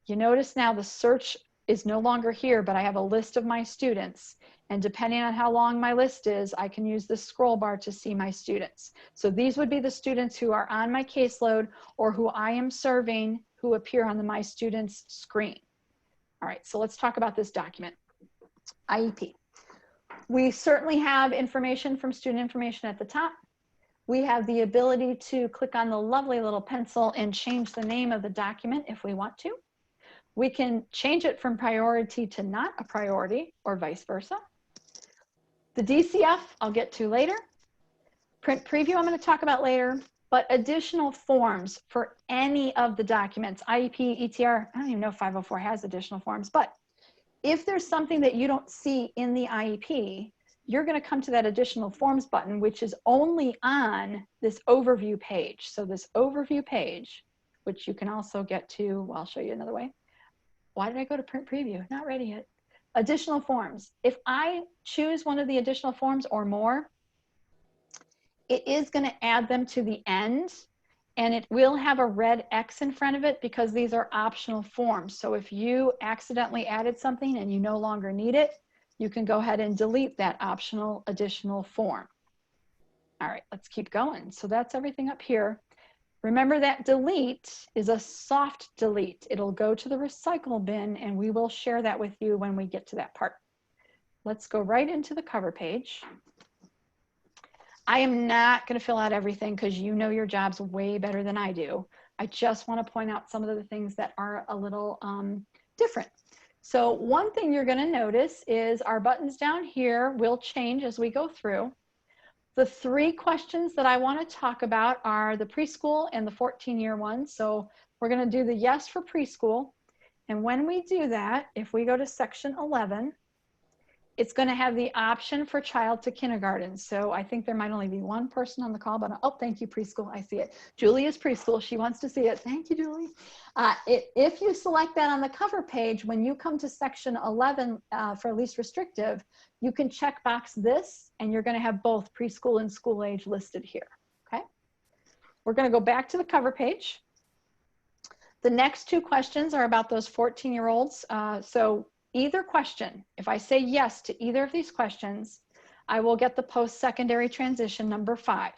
you notice now the search is no longer here, but I have a list of my students. And depending on how long my list is, I can use the scroll bar to see my students. So these would be the students who are on my caseload or who I am serving who appear on the My Students screen. All right, so let's talk about this document, IEP. We certainly have information from student information at the top. We have the ability to click on the lovely little pencil and change the name of the document if we want to. We can change it from priority to not a priority or vice versa. The DCF I'll get to later. Print preview I'm going to talk about later, but additional forms for any of the documents, IEP, ETR, I don't even know if 504 has additional forms, but if there's something that you don't see in the IEP, you're going to come to that additional forms button, which is only on this overview page. So this overview page, which you can also get to, well, I'll show you another way. Why did I go to print preview? Not ready yet. Additional forms. If I choose one of the additional forms or more, it is going to add them to the end and it will have a red X in front of it because these are optional forms. So if you accidentally added something and you no longer need it, you can go ahead and delete that optional additional form. All right, let's keep going. So that's everything up here. Remember that delete is a soft delete. It'll go to the recycle bin and we will share that with you when we get to that part. Let's go right into the cover page. I am not going to fill out everything because you know your jobs way better than I do. I just want to point out some of the things that are a little different. So one thing you're going to notice is our buttons down here will change as we go through. The 3 questions that I want to talk about are the preschool and the 14-year ones. So we're going to do the yes for preschool. And when we do that, if we go to section 11, it's going to have the option for child to kindergarten. So I think there might only be one person on the call, but oh, thank you, preschool. I see it. Julie is preschool. She wants to see it. Thank you, Julie. If you select that on the cover page, when you come to section 11 for least restrictive, you can check box this and you're going to have both preschool and school age listed here. Okay. We're going to go back to the cover page. The next two questions are about those 14-year-olds. So either question, if I say yes to either of these questions, I will get the post-secondary transition number 5.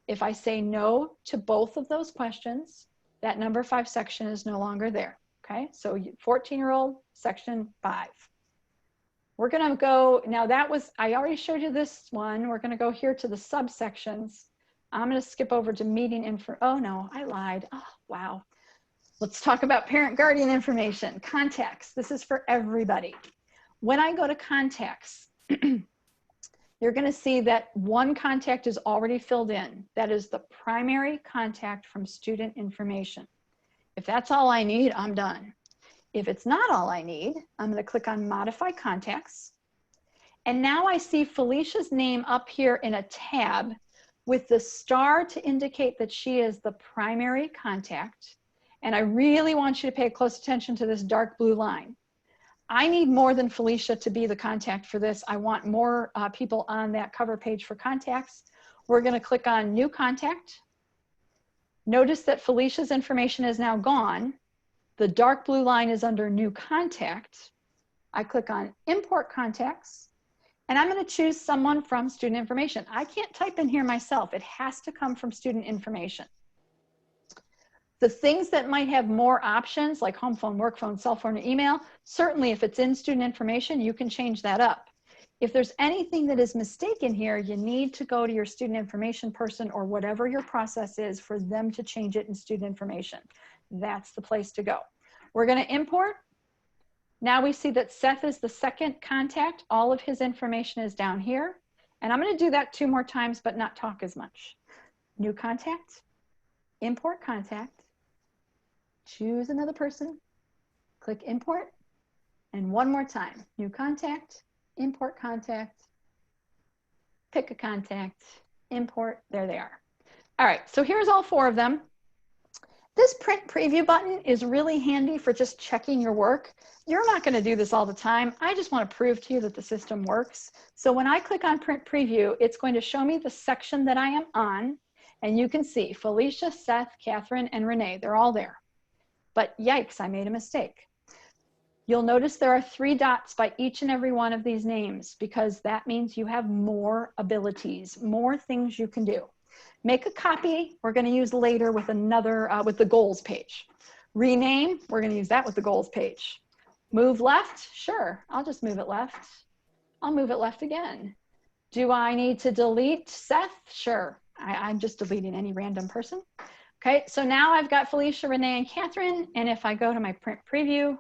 If I say no to both of those questions, that number 5 section is no longer there. Okay, so 14-year-old, section 5. We're gonna go, now that was, I already showed you this one. We're gonna go here to the subsections. I'm gonna skip over to meeting info. Oh no, I lied. Oh, wow. Let's talk about parent guardian information. Contacts, this is for everybody. When I go to contacts, you're gonna see that one contact is already filled in. That is the primary contact from student information. If that's all I need, I'm done. If it's not all I need, I'm gonna click on Modify Contacts. And now I see Felicia's name up here in a tab with the star to indicate that she is the primary contact. And I really want you to pay close attention to this dark blue line. I need more than Felicia to be the contact for this. I want more people on that cover page for contacts. We're gonna click on New Contact. Notice that Felicia's information is now gone. The dark blue line is under New Contact. I click on Import Contacts, and I'm going to choose someone from student information. I can't type in here myself. It has to come from student information. The things that might have more options, like home phone, work phone, cell phone, or email, certainly if it's in student information, you can change that up. If there's anything that is mistaken here, you need to go to your student information person or whatever your process is for them to change it in student information. That's the place to go. We're going to import. Now we see that Seth is the second contact. All of his information is down here. And I'm going to do that 2 more times, but not talk as much. New contact, import contact, choose another person, click import, and 1 more time. New contact, import contact, pick a contact, import, there they are. All right, so here's all 4 of them. This print preview button is really handy for just checking your work. You're not going to do this all the time. I just want to prove to you that the system works. So when I click on print preview, it's going to show me the section that I am on. And you can see Felicia, Seth, Catherine, and Renee. They're all there. But yikes, I made a mistake. You'll notice there are 3 dots by each and every one of these names because that means you have more abilities, more things you can do. Make a copy, we're going to use later with another, with the goals page. Rename, we're going to use that with the goals page. Move left, sure, I'll just move it left. I'll move it left again. Do I need to delete Seth? Sure, I'm just deleting any random person. Okay, so now I've got Felicia, Renee, and Catherine, and if I go to my print preview,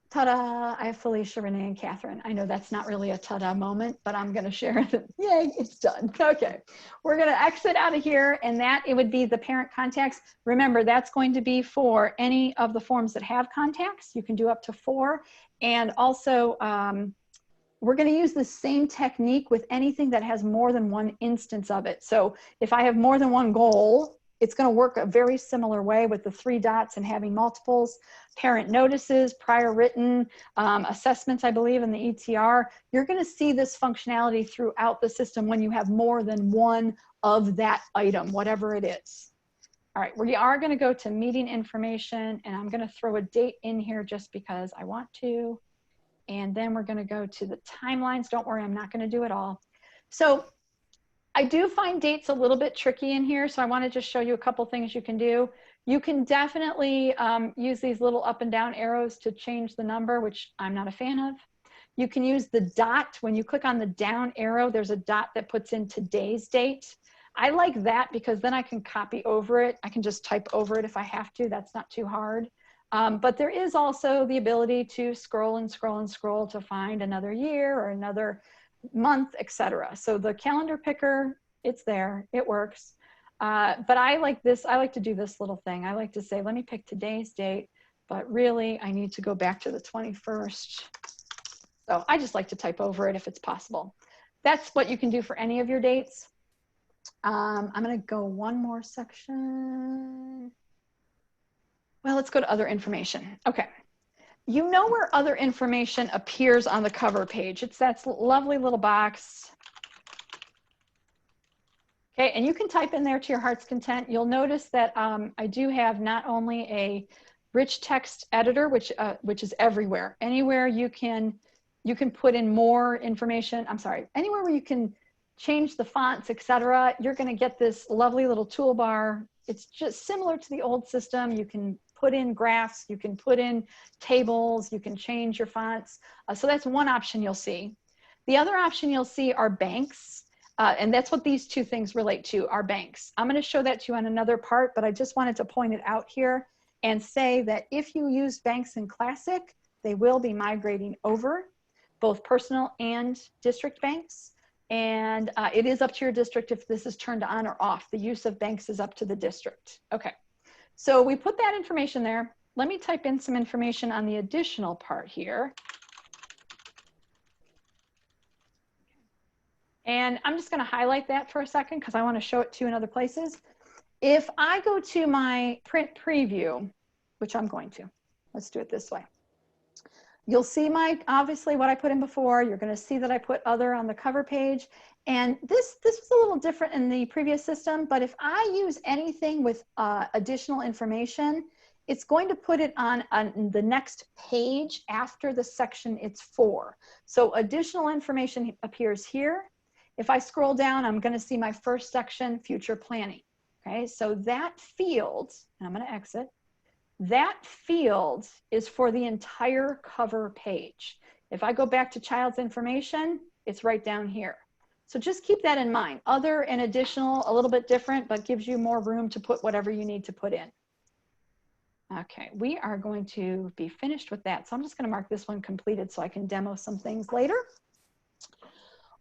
ta-da, I have Felicia, Renee, and Catherine. I know that's not really a ta-da moment, but I'm gonna share that, yay, it's done. Okay, we're gonna exit out of here, and that, it would be the parent contacts. Remember, that's going to be for any of the forms that have contacts. You can do up to 4, and also, we're gonna use the same technique with anything that has more than 1 instance of it. So if I have more than 1 goal, it's going to work a very similar way with the 3 dots and having multiples, parent notices, prior written assessments, I believe, in the ETR. You're going to see this functionality throughout the system when you have more than 1 of that item, whatever it is. All right, we are going to go to meeting information, and I'm going to throw a date in here just because I want to. And then we're going to go to the timelines. Don't worry, I'm not going to do it all. So I do find dates a little bit tricky in here, so I want to just show you a couple things you can do. You can definitely use these little up and down arrows to change the number, which I'm not a fan of. You can use the dot. When you click on the down arrow, there's a dot that puts in today's date. I like that because then I can copy over it. I can just type over it if I have to. That's not too hard. But there is also the ability to scroll and scroll and scroll to find another year or another month, etc. So the calendar picker, it's there, it works. But I like this, I like to do this little thing. I like to say, let me pick today's date, but really I need to go back to the 21st. So I just like to type over it if it's possible. That's what you can do for any of your dates. I'm gonna go 1 more section. Well, let's go to other information. Okay. You know where other information appears on the cover page. It's that lovely little box. Okay, and you can type in there to your heart's content. You'll notice that I do have not only a rich text editor, which is everywhere. Anywhere you can put in more information. I'm sorry, anywhere where you can change the fonts, etc. You're going to get this lovely little toolbar. It's just similar to the old system. You can put in graphs, you can put in tables, you can change your fonts. So that's one option you'll see. The other option you'll see are banks. And that's what these two things relate to, are banks. I'm going to show that to you on another part, but I just wanted to point it out here and say that if you use banks in Classic, they will be migrating over, both personal and district banks. And it is up to your district if this is turned on or off. The use of banks is up to the district. Okay, so we put that information there. Let me type in some information on the additional part here. And I'm just going to highlight that for a second because I want to show it to you in other places. If I go to my print preview, which I'm going to, let's do it this way. You'll see obviously what I put in before. You're going to see that I put other on the cover page. And this was a little different in the previous system, but if I use anything with additional information, it's going to put it on the next page after the section it's for. So additional information appears here. If I scroll down, I'm going to see my first section, future planning. Okay, so that field, and I'm going to exit, that field is for the entire cover page. If I go back to child's information, it's right down here. So just keep that in mind. Other and additional, a little bit different, but gives you more room to put whatever you need to put in. Okay, we are going to be finished with that. So I'm just going to mark this one completed so I can demo some things later.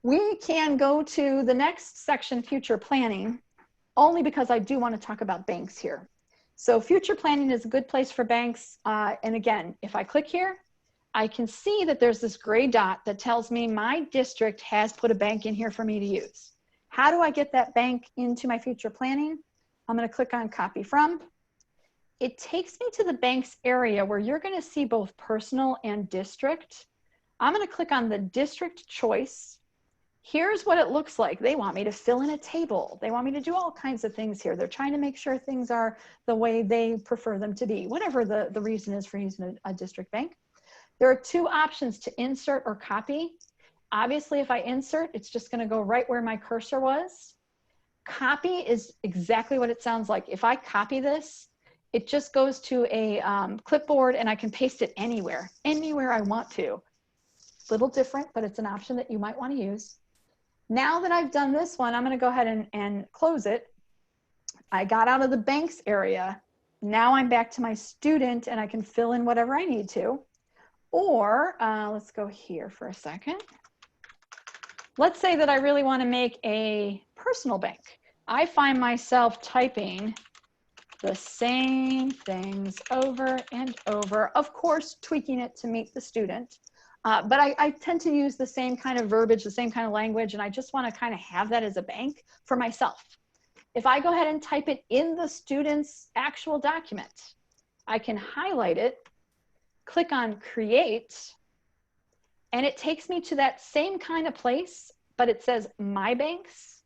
We can go to the next section, future planning, only because I do want to talk about banks here. So future planning is a good place for banks. And again, if I click here, I can see that there's this gray dot that tells me my district has put a bank in here for me to use. How do I get that bank into my future planning? I'm going to click on copy from. It takes me to the banks area where you're going to see both personal and district. I'm going to click on the district choice. Here's what it looks like. They want me to fill in a table. They want me to do all kinds of things here. They're trying to make sure things are the way they prefer them to be, whatever the reason is for using a district bank. There are two options to insert or copy. Obviously, if I insert, it's just going to go right where my cursor was. Copy is exactly what it sounds like. If I copy this, it just goes to a clipboard and I can paste it anywhere I want to. A little different, but it's an option that you might want to use. Now that I've done this one, I'm going to go ahead and close it. I got out of the banks area. Now I'm back to my student and I can fill in whatever I need to. Or let's go here for a second. Let's say that I really want to make a personal bank. I find myself typing the same things over and over, of course, tweaking it to meet the student. But I tend to use the same kind of verbiage, the same kind of language, and I just want to kind of have that as a bank for myself. If I go ahead and type it in the student's actual document, I can highlight it, click on create, and it takes me to that same kind of place, but it says my banks,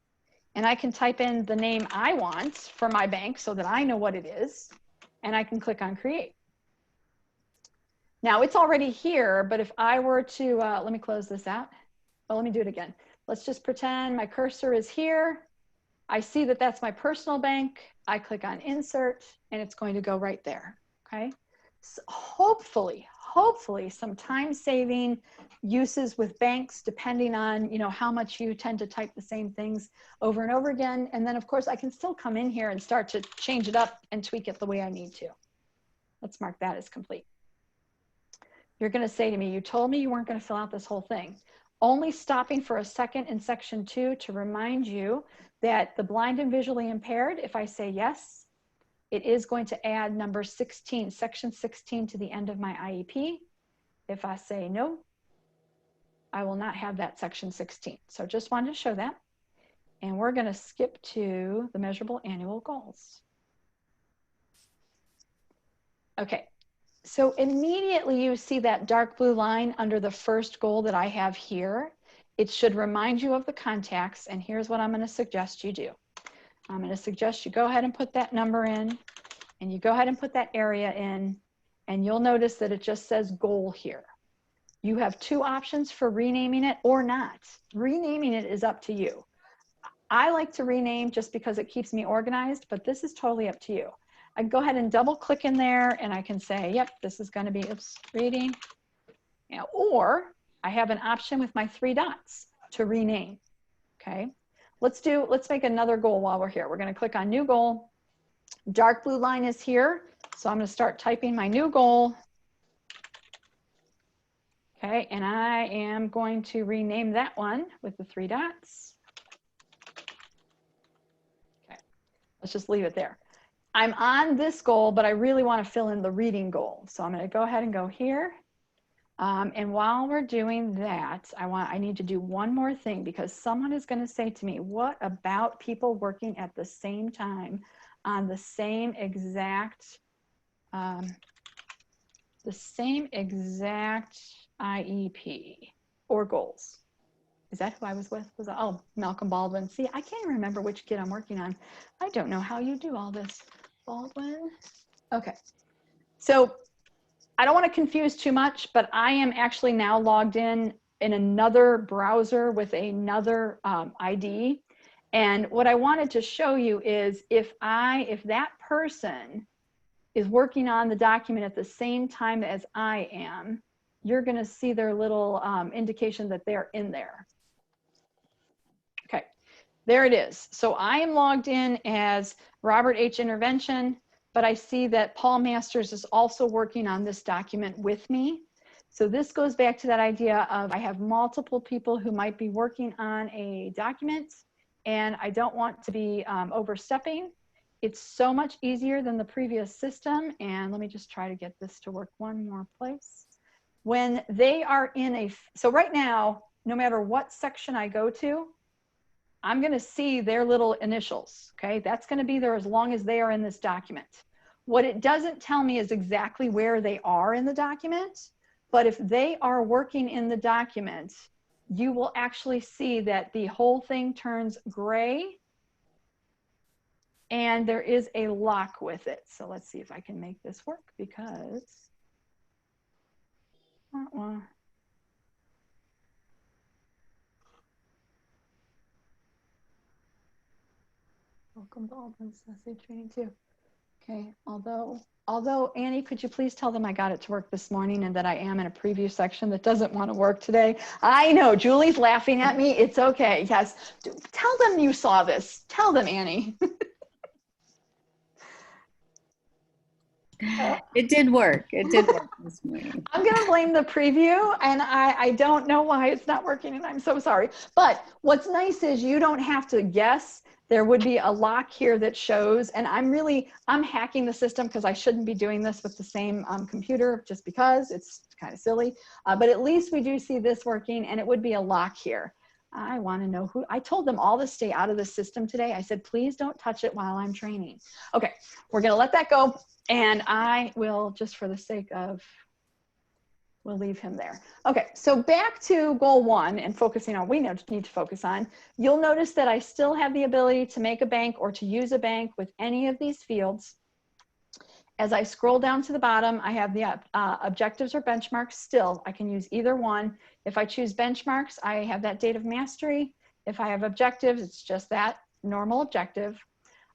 and I can type in the name I want for my bank so that I know what it is, and I can click on create. Now it's already here, but if I were to, let me close this out. Well, let me do it again. Let's just pretend my cursor is here. I see that that's my personal bank. I click on insert and it's going to go right there, okay? So hopefully some time saving uses with banks depending on, how much you tend to type the same things over and over again. And then of course I can still come in here and start to change it up and tweak it the way I need to. Let's mark that as complete. You're going to say to me, you told me you weren't going to fill out this whole thing. Only stopping for a second in section 2 to remind you that the blind and visually impaired, if I say yes, it is going to add number 16, section 16 to the end of my IEP. If I say no, I will not have that section 16. So just wanted to show that. And we're going to skip to the measurable annual goals. Okay. So immediately you see that dark blue line under the first goal that I have here. It should remind you of the contacts, and here's what I'm going to suggest you do. I'm going to suggest you go ahead and put that number in, and you go ahead and put that area in, and you'll notice that it just says goal here. You have two options for renaming it or not. Renaming it is up to you. I like to rename just because it keeps me organized, but this is totally up to you. I can go ahead and double click in there and I can say, yep, this is going to be reading. Yeah, or I have an option with my 3 dots to rename. Okay, let's make another goal while we're here. We're going to click on new goal. Dark blue line is here. So I'm going to start typing my new goal. Okay, and I am going to rename that one with the 3 dots. Okay, let's just leave it there. I'm on this goal, but I really want to fill in the reading goal. So I'm going to go ahead and go here. And while we're doing that, I need to do one more thing, because someone is going to say to me, what about people working at the same time on the same exact IEP or goals? Is that who I was with? Oh, Malcolm Baldwin. See, I can't remember which kid I'm working on. I don't know how you do all this. Baldwin. Okay. So I don't want to confuse too much, but I am actually now logged in another browser with another ID. And what I wanted to show you is if that person is working on the document at the same time as I am, you're going to see their little indication that they're in there. Okay, there it is. So I am logged in as Robert H. Intervention, but I see that Paul Masters is also working on this document with me. So this goes back to that idea of I have multiple people who might be working on a document, and I don't want to be overstepping. It's so much easier than the previous system. And let me just try to get this to work one more place. When they are in so right now, no matter what section I go to, I'm going to see their little initials. Okay, that's going to be there as long as they are in this document. What it doesn't tell me is exactly where they are in the document, but if they are working in the document, you will actually see that the whole thing turns gray and there is a lock with it. So let's see if I can make this work, because welcome Baldwin's essay training too. Okay, although Annie, could you please tell them I got it to work this morning and that I am in a preview section that doesn't want to work today? I know, Julie's laughing at me. It's okay. Yes, tell them you saw this. Tell them, Annie. It did work. It did work this morning. I'm going to blame the preview, and I don't know why it's not working, and I'm so sorry. But what's nice is you don't have to guess. There would be a lock here that shows, and I'm hacking the system because I shouldn't be doing this with the same computer just because it's kind of silly. But at least we do see this working, and it would be a lock here. I want to know who. I told them all to stay out of the system today. I said, please don't touch it while I'm training. Okay, we're going to let that go. And I will, just for the sake of, we'll leave him there. Okay, so back to goal 1 and focusing on what we need to focus on. You'll notice that I still have the ability to make a bank or to use a bank with any of these fields. As I scroll down to the bottom, I have the objectives or benchmarks still. I can use either one. If I choose benchmarks, I have that date of mastery. If I have objectives, it's just that normal objective.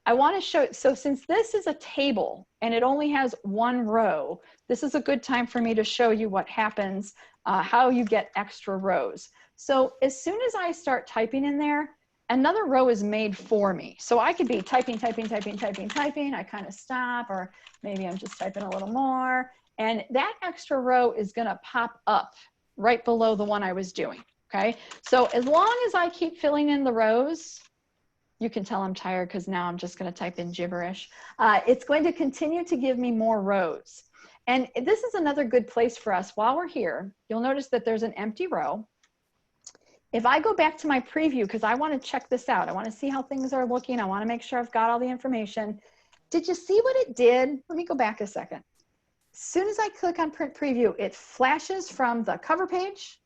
I want to show, so since this is a table and it only has 1 row, this is a good time for me to show you what happens, how you get extra rows. So as soon as I start typing in there, another row is made for me. So I could be typing. I kind of stop, or maybe I'm just typing a little more. And that extra row is going to pop up right below the one I was doing. Okay. So as long as I keep filling in the rows, you can tell I'm tired because now I'm just going to type in gibberish. It's going to continue to give me more rows. And this is another good place for us. While we're here, you'll notice that there's an empty row. If I go back to my preview, because I want to check this out, I want to see how things are looking. I want to make sure I've got all the information. Did you see what it did? Let me go back a second. As soon as I click on print preview, it flashes from the cover page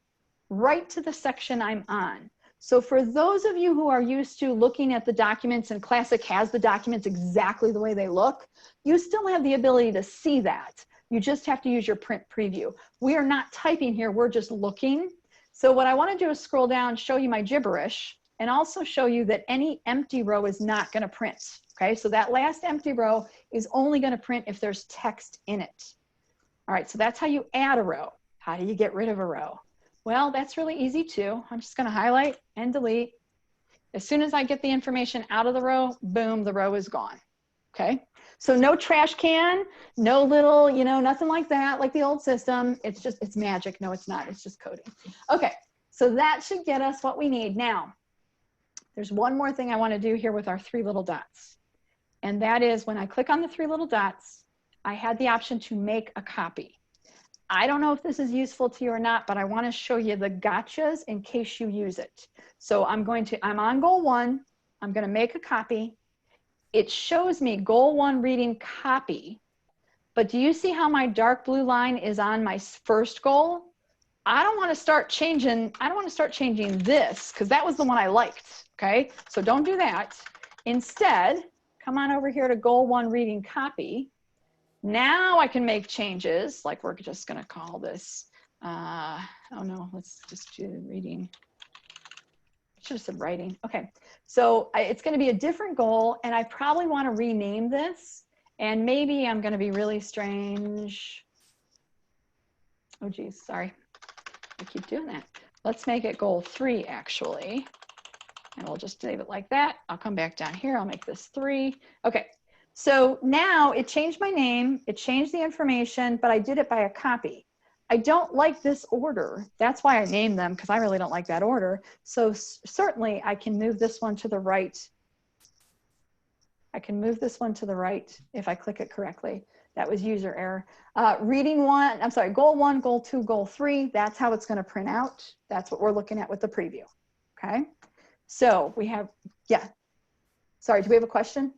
right to the section I'm on. So for those of you who are used to looking at the documents, and Classic has the documents exactly the way they look, you still have the ability to see that. You just have to use your print preview. We are not typing here, we're just looking. So what I want to do is scroll down, show you my gibberish, and also show you that any empty row is not going to print. Okay, so that last empty row is only going to print if there's text in it. All right, so that's how you add a row. How do you get rid of a row? Well, that's really easy too. I'm just going to highlight and delete. As soon as I get the information out of the row, boom, the row is gone. Okay, so no trash can, no little, you know, nothing like that, like the old system. It's just, it's magic. No, it's not. It's just coding. Okay, so that should get us what we need. Now, there's one more thing I want to do here with our three little dots. And that is when I click on the three little dots, I had the option to make a copy. I don't know if this is useful to you or not, but I want to show you the gotchas in case you use it. So I'm on goal 1. I'm going to make a copy. It shows me goal 1 reading copy. But do you see how my dark blue line is on my first goal? I don't want to start changing this because that was the one I liked. Okay, so don't do that. Instead, come on over here to goal 1 reading copy. Now I can make changes, like we're just going to call this, oh no, let's just do reading. I should have said writing. Okay, so it's going to be a different goal, and I probably want to rename this, and maybe I'm going to be really strange. Oh geez, sorry. I keep doing that. Let's make it goal 3 actually, and we'll just save it like that. I'll come back down here. I'll make this 3. Okay. So now it changed my name, it changed the information, but I did it by a copy. I don't like this order. That's why I named them, because I really don't like that order. So certainly I can move this one to the right. I can move this one to the right if I click it correctly. That was user error. Goal 1, goal 2, goal 3. That's how it's going to print out. That's what we're looking at with the preview. Okay. So we have, yeah. Sorry, do we have a question?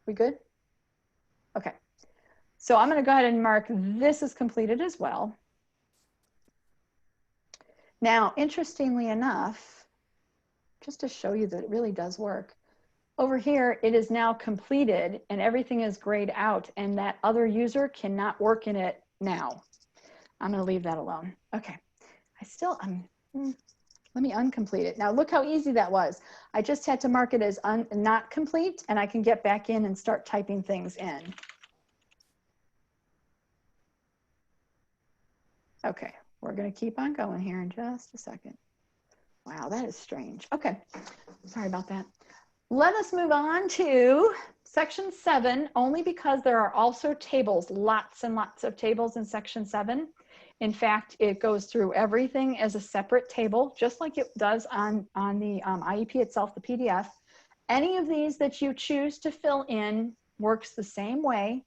We good? Okay. So I'm going to go ahead and mark this is completed as well. Now, interestingly enough, just to show you that it really does work, over here, it is now completed and everything is grayed out, and that other user cannot work in it now. I'm going to leave that alone. Okay. Let me uncomplete it. Now look how easy that was. I just had to mark it as not complete, and I can get back in and start typing things in. Okay, we're going to keep on going here in just a second. Wow, that is strange. Okay, sorry about that. Let us move on to section 7, only because there are also tables, lots and lots of tables in section 7. In fact, it goes through everything as a separate table, just like it does on the IEP itself, the PDF. Any of these that you choose to fill in works the same way.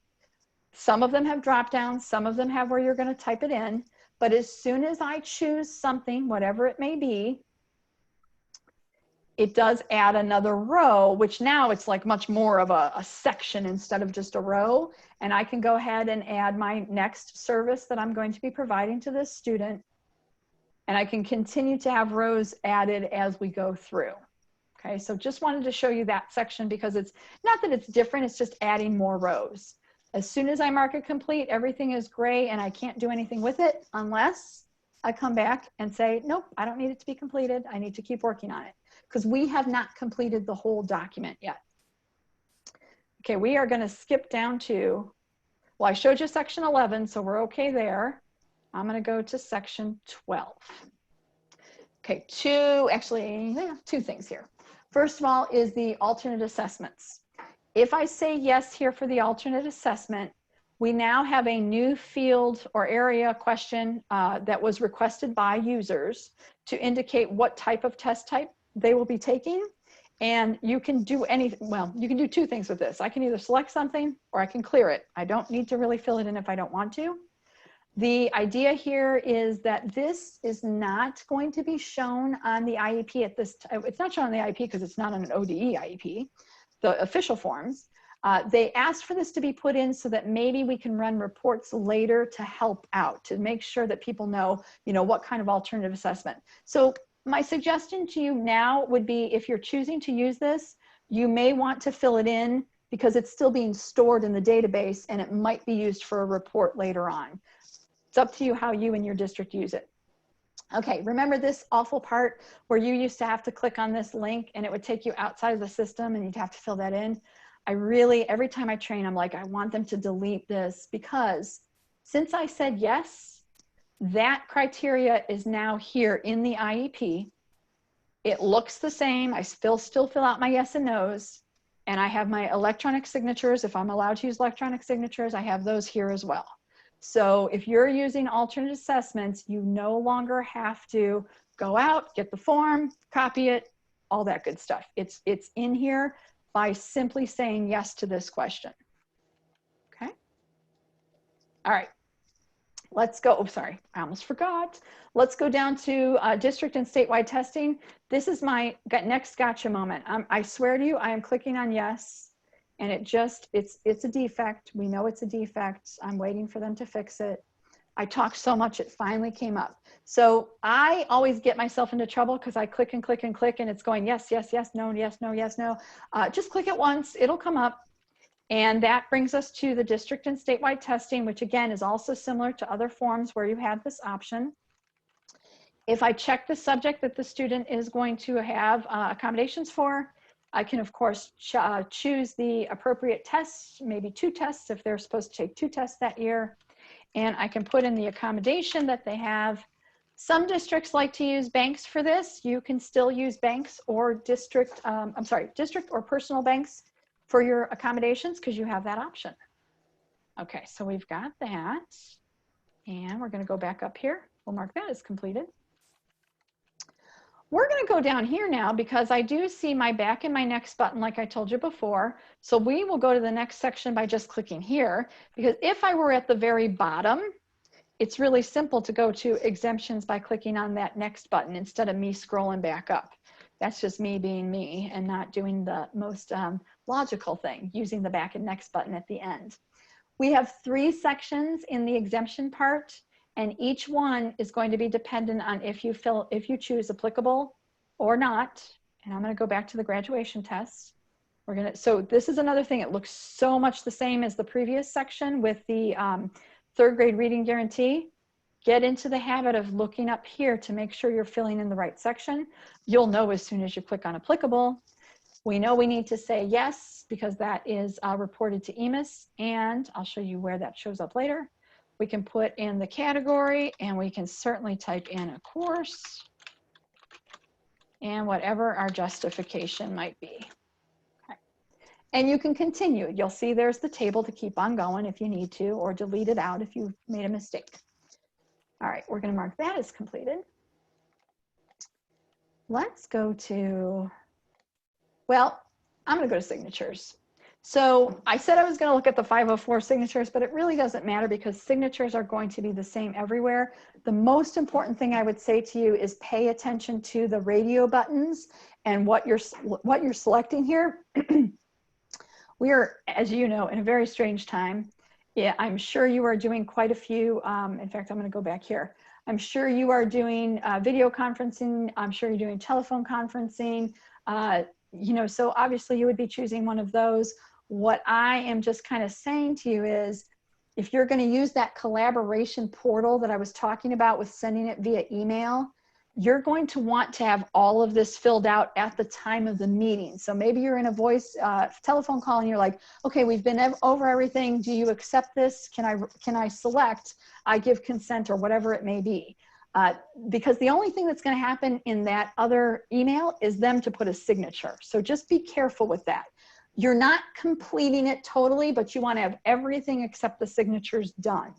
Some of them have drop downs, some of them have where you're going to type it in. But as soon as I choose something, whatever it may be, it does add another row, which now it's like much more of a section instead of just a row. And I can go ahead and add my next service that I'm going to be providing to this student. And I can continue to have rows added as we go through. Okay, so just wanted to show you that section because it's not that it's different, it's just adding more rows. As soon as I mark it complete, everything is gray and I can't do anything with it unless I come back and say, nope, I don't need it to be completed. I need to keep working on it, because we have not completed the whole document yet. Okay, we are going to skip down to, well, I showed you section 11, so we're okay there. I'm going to go to section 12. Okay, two things here. First of all is the alternate assessments. If I say yes here for the alternate assessment, we now have a new field or area question that was requested by users to indicate what type of test type they will be taking. And you can do you can do two things with this. I can either select something or I can clear it. I don't need to really fill it in if I don't want to. The idea here is that this is not going to be shown on the IEP at this time. It's not shown on the IEP because it's not on an ODE IEP, the official forms. They asked for this to be put in so that maybe we can run reports later to help out, to make sure that people know, what kind of alternative assessment. So my suggestion to you now would be, if you're choosing to use this, you may want to fill it in because it's still being stored in the database and it might be used for a report later on. It's up to you how you and your district use it. Okay, remember this awful part where you used to have to click on this link and it would take you outside of the system and you'd have to fill that in? Every time I train, I'm like, I want them to delete this, because since I said yes, that criteria is now here in the IEP. It looks the same. I still fill out my yes and no's, and I have my electronic signatures. If I'm allowed to use electronic signatures, I have those here as well. So if you're using alternate assessments, you no longer have to go out, get the form, copy it, all that good stuff. It's in here by simply saying yes to this question. Okay. All right. Let's go. Oh, sorry, I almost forgot. Let's go down to district and statewide testing. This is my next gotcha moment. I swear to you, I am clicking on yes, and it's a defect. We know it's a defect. I'm waiting for them to fix it. I talked so much, it finally came up. So I always get myself into trouble because I click and click and click, and it's going yes, yes, yes, no, yes, no, yes, no. Just click it once, it'll come up. And that brings us to the district and statewide testing, which again is also similar to other forms where you have this option. If I check the subject that the student is going to have accommodations for, I can of course choose the appropriate tests, maybe 2 tests if they're supposed to take 2 tests that year. And I can put in the accommodation that they have. Some districts like to use banks for this. You can still use banks or district or personal banks for your accommodations because you have that option. Okay, so we've got that. And we're going to go back up here. We'll mark that as completed. We're going to go down here now because I do see my back and my next button like I told you before. So we will go to the next section by just clicking here, because if I were at the very bottom, it's really simple to go to exemptions by clicking on that next button instead of me scrolling back up. That's just me being me and not doing the most logical thing, using the back and next button at the end. We have 3 sections in the exemption part, and each one is going to be dependent on if you choose applicable or not. And I'm going to go back to the graduation tests. So this is another thing. It looks so much the same as the previous section with the 3rd grade reading guarantee. Get into the habit of looking up here to make sure you're filling in the right section. You'll know as soon as you click on applicable. We know we need to say yes because that is reported to EMIS, and I'll show you where that shows up later. We can put in the category, and we can certainly type in a course and whatever our justification might be. Okay. And you can continue. You'll see there's the table to keep on going if you need to, or delete it out if you made a mistake. All right, we're going to mark that as completed. Let's go to, well, I'm going to go to signatures. So I said I was going to look at the 504 signatures, but it really doesn't matter because signatures are going to be the same everywhere. The most important thing I would say to you is pay attention to the radio buttons and what you're selecting here. We are, as you know, in a very strange time. Yeah, I'm sure you are doing quite a few. In fact, I'm going to go back here. I'm sure you are doing video conferencing. I'm sure you're doing telephone conferencing. So obviously you would be choosing one of those. What I am just kind of saying to you is, if you're going to use that collaboration portal that I was talking about with sending it via email, you're going to want to have all of this filled out at the time of the meeting. So maybe you're in a voice telephone call and you're like, okay, we've been over everything. Do you accept this? Can I select? I give consent, or whatever it may be. Because the only thing that's going to happen in that other email is them to put a signature. So just be careful with that. You're not completing it totally, but you want to have everything except the signatures done.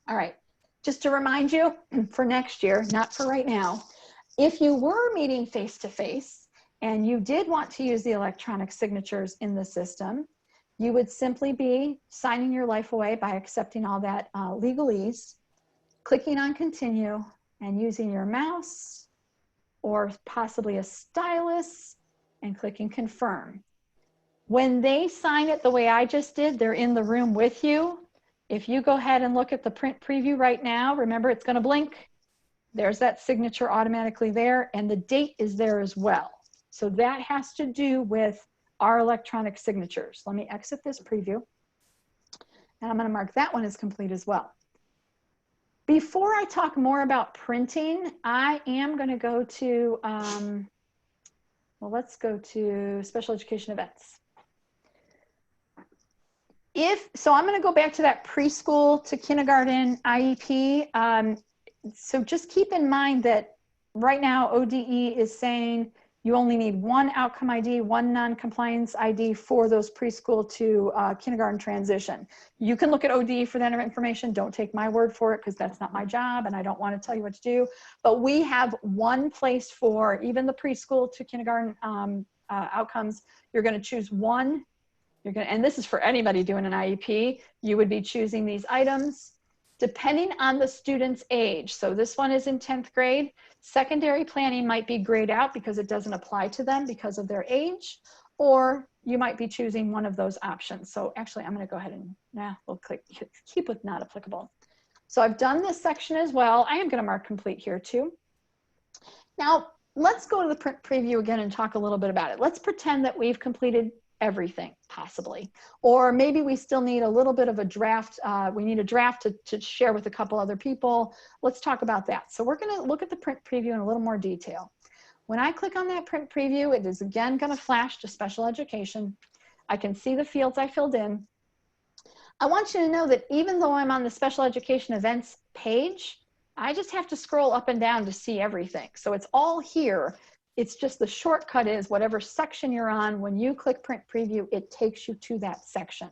All right. Just to remind you, for next year, not for right now, if you were meeting face-to-face and you did want to use the electronic signatures in the system, you would simply be signing your life away by accepting all that legalese, clicking on continue, and using your mouse or possibly a stylus and clicking confirm. When they sign it the way I just did, they're in the room with you. If you go ahead and look at the print preview right now, remember it's going to blink. There's that signature automatically there, and the date is there as well. So that has to do with our electronic signatures. Let me exit this preview, and I'm going to mark that one as complete as well. Before I talk more about printing, I am going to go to, well, let's go to special education events. So I'm going to go back to that preschool to kindergarten IEP. So just keep in mind that right now ODE is saying you only need one outcome ID, one non-compliance ID for those preschool to kindergarten transition. You can look at ODE for that information. Don't take my word for it because that's not my job and I don't want to tell you what to do. But we have one place for even the preschool to kindergarten outcomes. You're going to choose one. And this is for anybody doing an IEP, you would be choosing these items depending on the student's age. So this one is in 10th grade. Secondary planning might be grayed out because it doesn't apply to them because of their age, or you might be choosing one of those options. So actually I'm gonna go ahead and, we'll keep with not applicable. So I've done this section as well. I am gonna mark complete here too. Now let's go to the print preview again and talk a little bit about it. Let's pretend that we've completed everything possibly, or maybe we still need a little bit of a draft. We need a draft to share with a couple other people. Let's talk about that. So we're going to look at the print preview in a little more detail. When I click on that print preview, it is again going to flash to special education. I can see the fields I filled in. I want you to know that even though I'm on the special education events page, I just have to scroll up and down to see everything. So it's all here. It's just the shortcut is whatever section you're on, when you click print preview, it takes you to that section.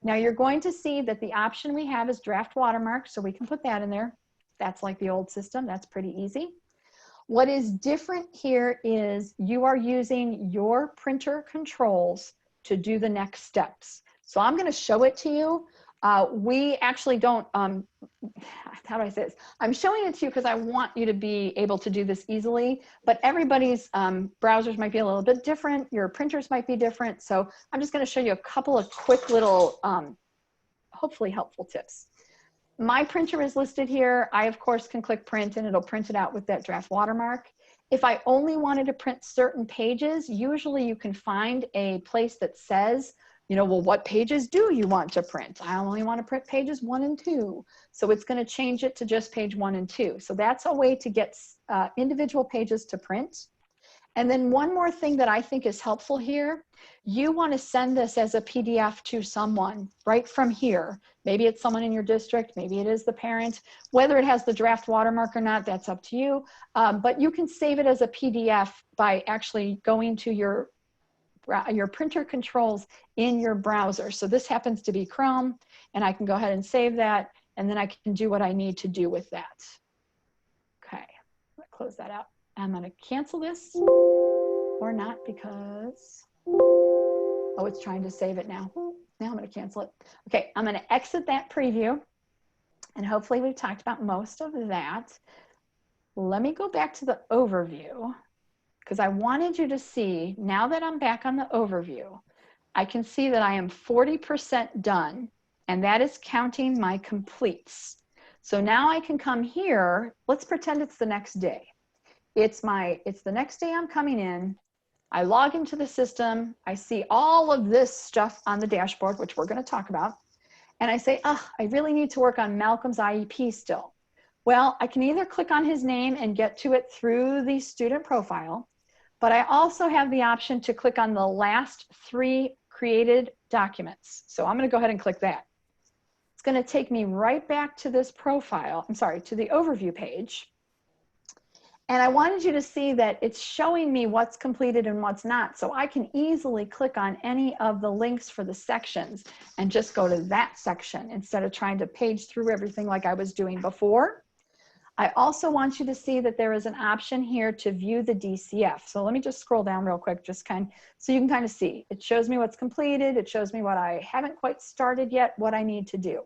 Now you're going to see that the option we have is draft watermark, so we can put that in there. That's like the old system, that's pretty easy. What is different here is you are using your printer controls to do the next steps. So I'm gonna show it to you. We actually don't, how do I say this? I'm showing it to you because I want you to be able to do this easily, but everybody's browsers might be a little bit different. Your printers might be different. So I'm just going to show you a couple of quick little, hopefully helpful tips. My printer is listed here. I, of course, can click print and it'll print it out with that draft watermark. If I only wanted to print certain pages, usually you can find a place that says, you know, well, what pages do you want to print? I only want to print pages 1 and 2. So it's going to change it to just page 1 and 2. So that's a way to get individual pages to print. And then one more thing that I think is helpful here, you want to send this as a PDF to someone right from here. Maybe it's someone in your district, maybe it is the parent. Whether it has the draft watermark or not, that's up to you. But you can save it as a PDF by actually going to your printer controls in your browser. So this happens to be Chrome, and I can go ahead and save that, and then I can do what I need to do with that. Okay, close that out. I'm going to cancel this or not because, oh, it's trying to save it now. Now I'm going to cancel it. Okay, I'm going to exit that preview, and hopefully we've talked about most of that. Let me go back to the overview, because I wanted you to see, now that I'm back on the overview, I can see that I am 40% done, and that is counting my completes. So now I can come here, let's pretend it's the next day. It's the next day I'm coming in, I log into the system, I see all of this stuff on the dashboard, which we're gonna talk about, and I say, oh, I really need to work on Malcolm's IEP still. Well, I can either click on his name and get to it through the student profile, but I also have the option to click on the last 3 created documents. So I'm going to go ahead and click that. It's going to take me right back to this profile, I'm sorry, to the overview page. And I wanted you to see that it's showing me what's completed and what's not. So I can easily click on any of the links for the sections and just go to that section instead of trying to page through everything like I was doing before. I also want you to see that there is an option here to view the DCF. So let me just scroll down real quick, just so you can kind of see. It shows me what's completed. It shows me what I haven't quite started yet, what I need to do.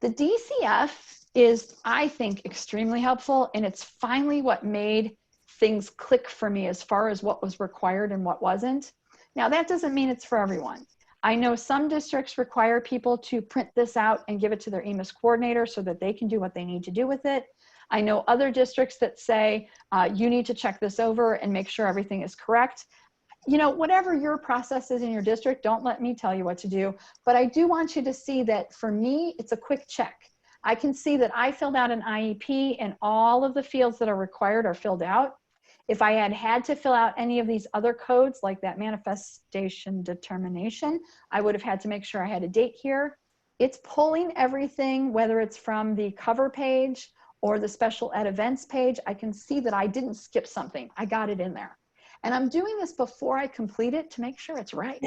The DCF is, I think, extremely helpful, and it's finally what made things click for me as far as what was required and what wasn't. Now, that doesn't mean it's for everyone. I know some districts require people to print this out and give it to their EMIS coordinator so that they can do what they need to do with it. I know other districts that say, you need to check this over and make sure everything is correct. You know, whatever your process is in your district, don't let me tell you what to do. But I do want you to see that for me, it's a quick check. I can see that I filled out an IEP and all of the fields that are required are filled out. If I had to fill out any of these other codes, like that manifestation determination, I would have had to make sure I had a date here. It's pulling everything, whether it's from the cover page or the special ed events page. I can see that I didn't skip something. I got it in there. And I'm doing this before I complete it to make sure it's right.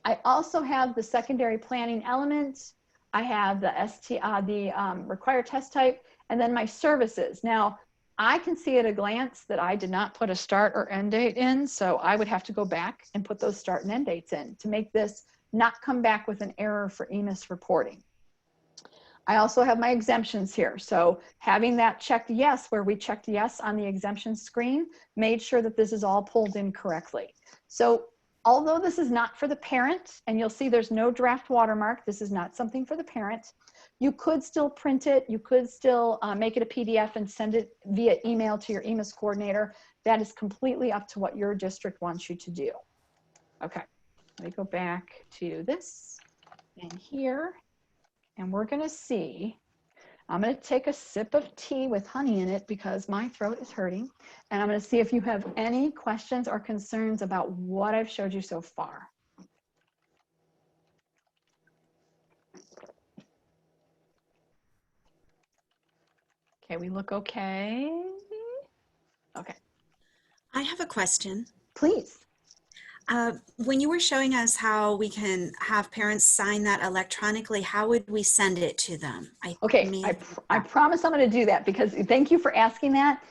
I also have the secondary planning element. I have the required test type, and then my services. Now, I can see at a glance that I did not put a start or end date in, so I would have to go back and put those start and end dates in to make this not come back with an error for EMIS reporting. I also have my exemptions here. So having that checked yes, where we checked yes on the exemption screen, made sure that this is all pulled in correctly. So although this is not for the parent, and you'll see there's no draft watermark, this is not something for the parent, you could still print it, you could still make it a PDF and send it via email to your EMIS coordinator. That is completely up to what your district wants you to do. Okay, let me go back to this and here. And we're gonna see, I'm gonna take a sip of tea with honey in it because my throat is hurting. And I'm gonna see if you have any questions or concerns about what I've showed you so far. Okay, we look okay. Okay. I have a question. Please. When you were showing us how we can have parents sign that electronically, how would we send it to them? I promise I'm going to do that because thank you for asking that.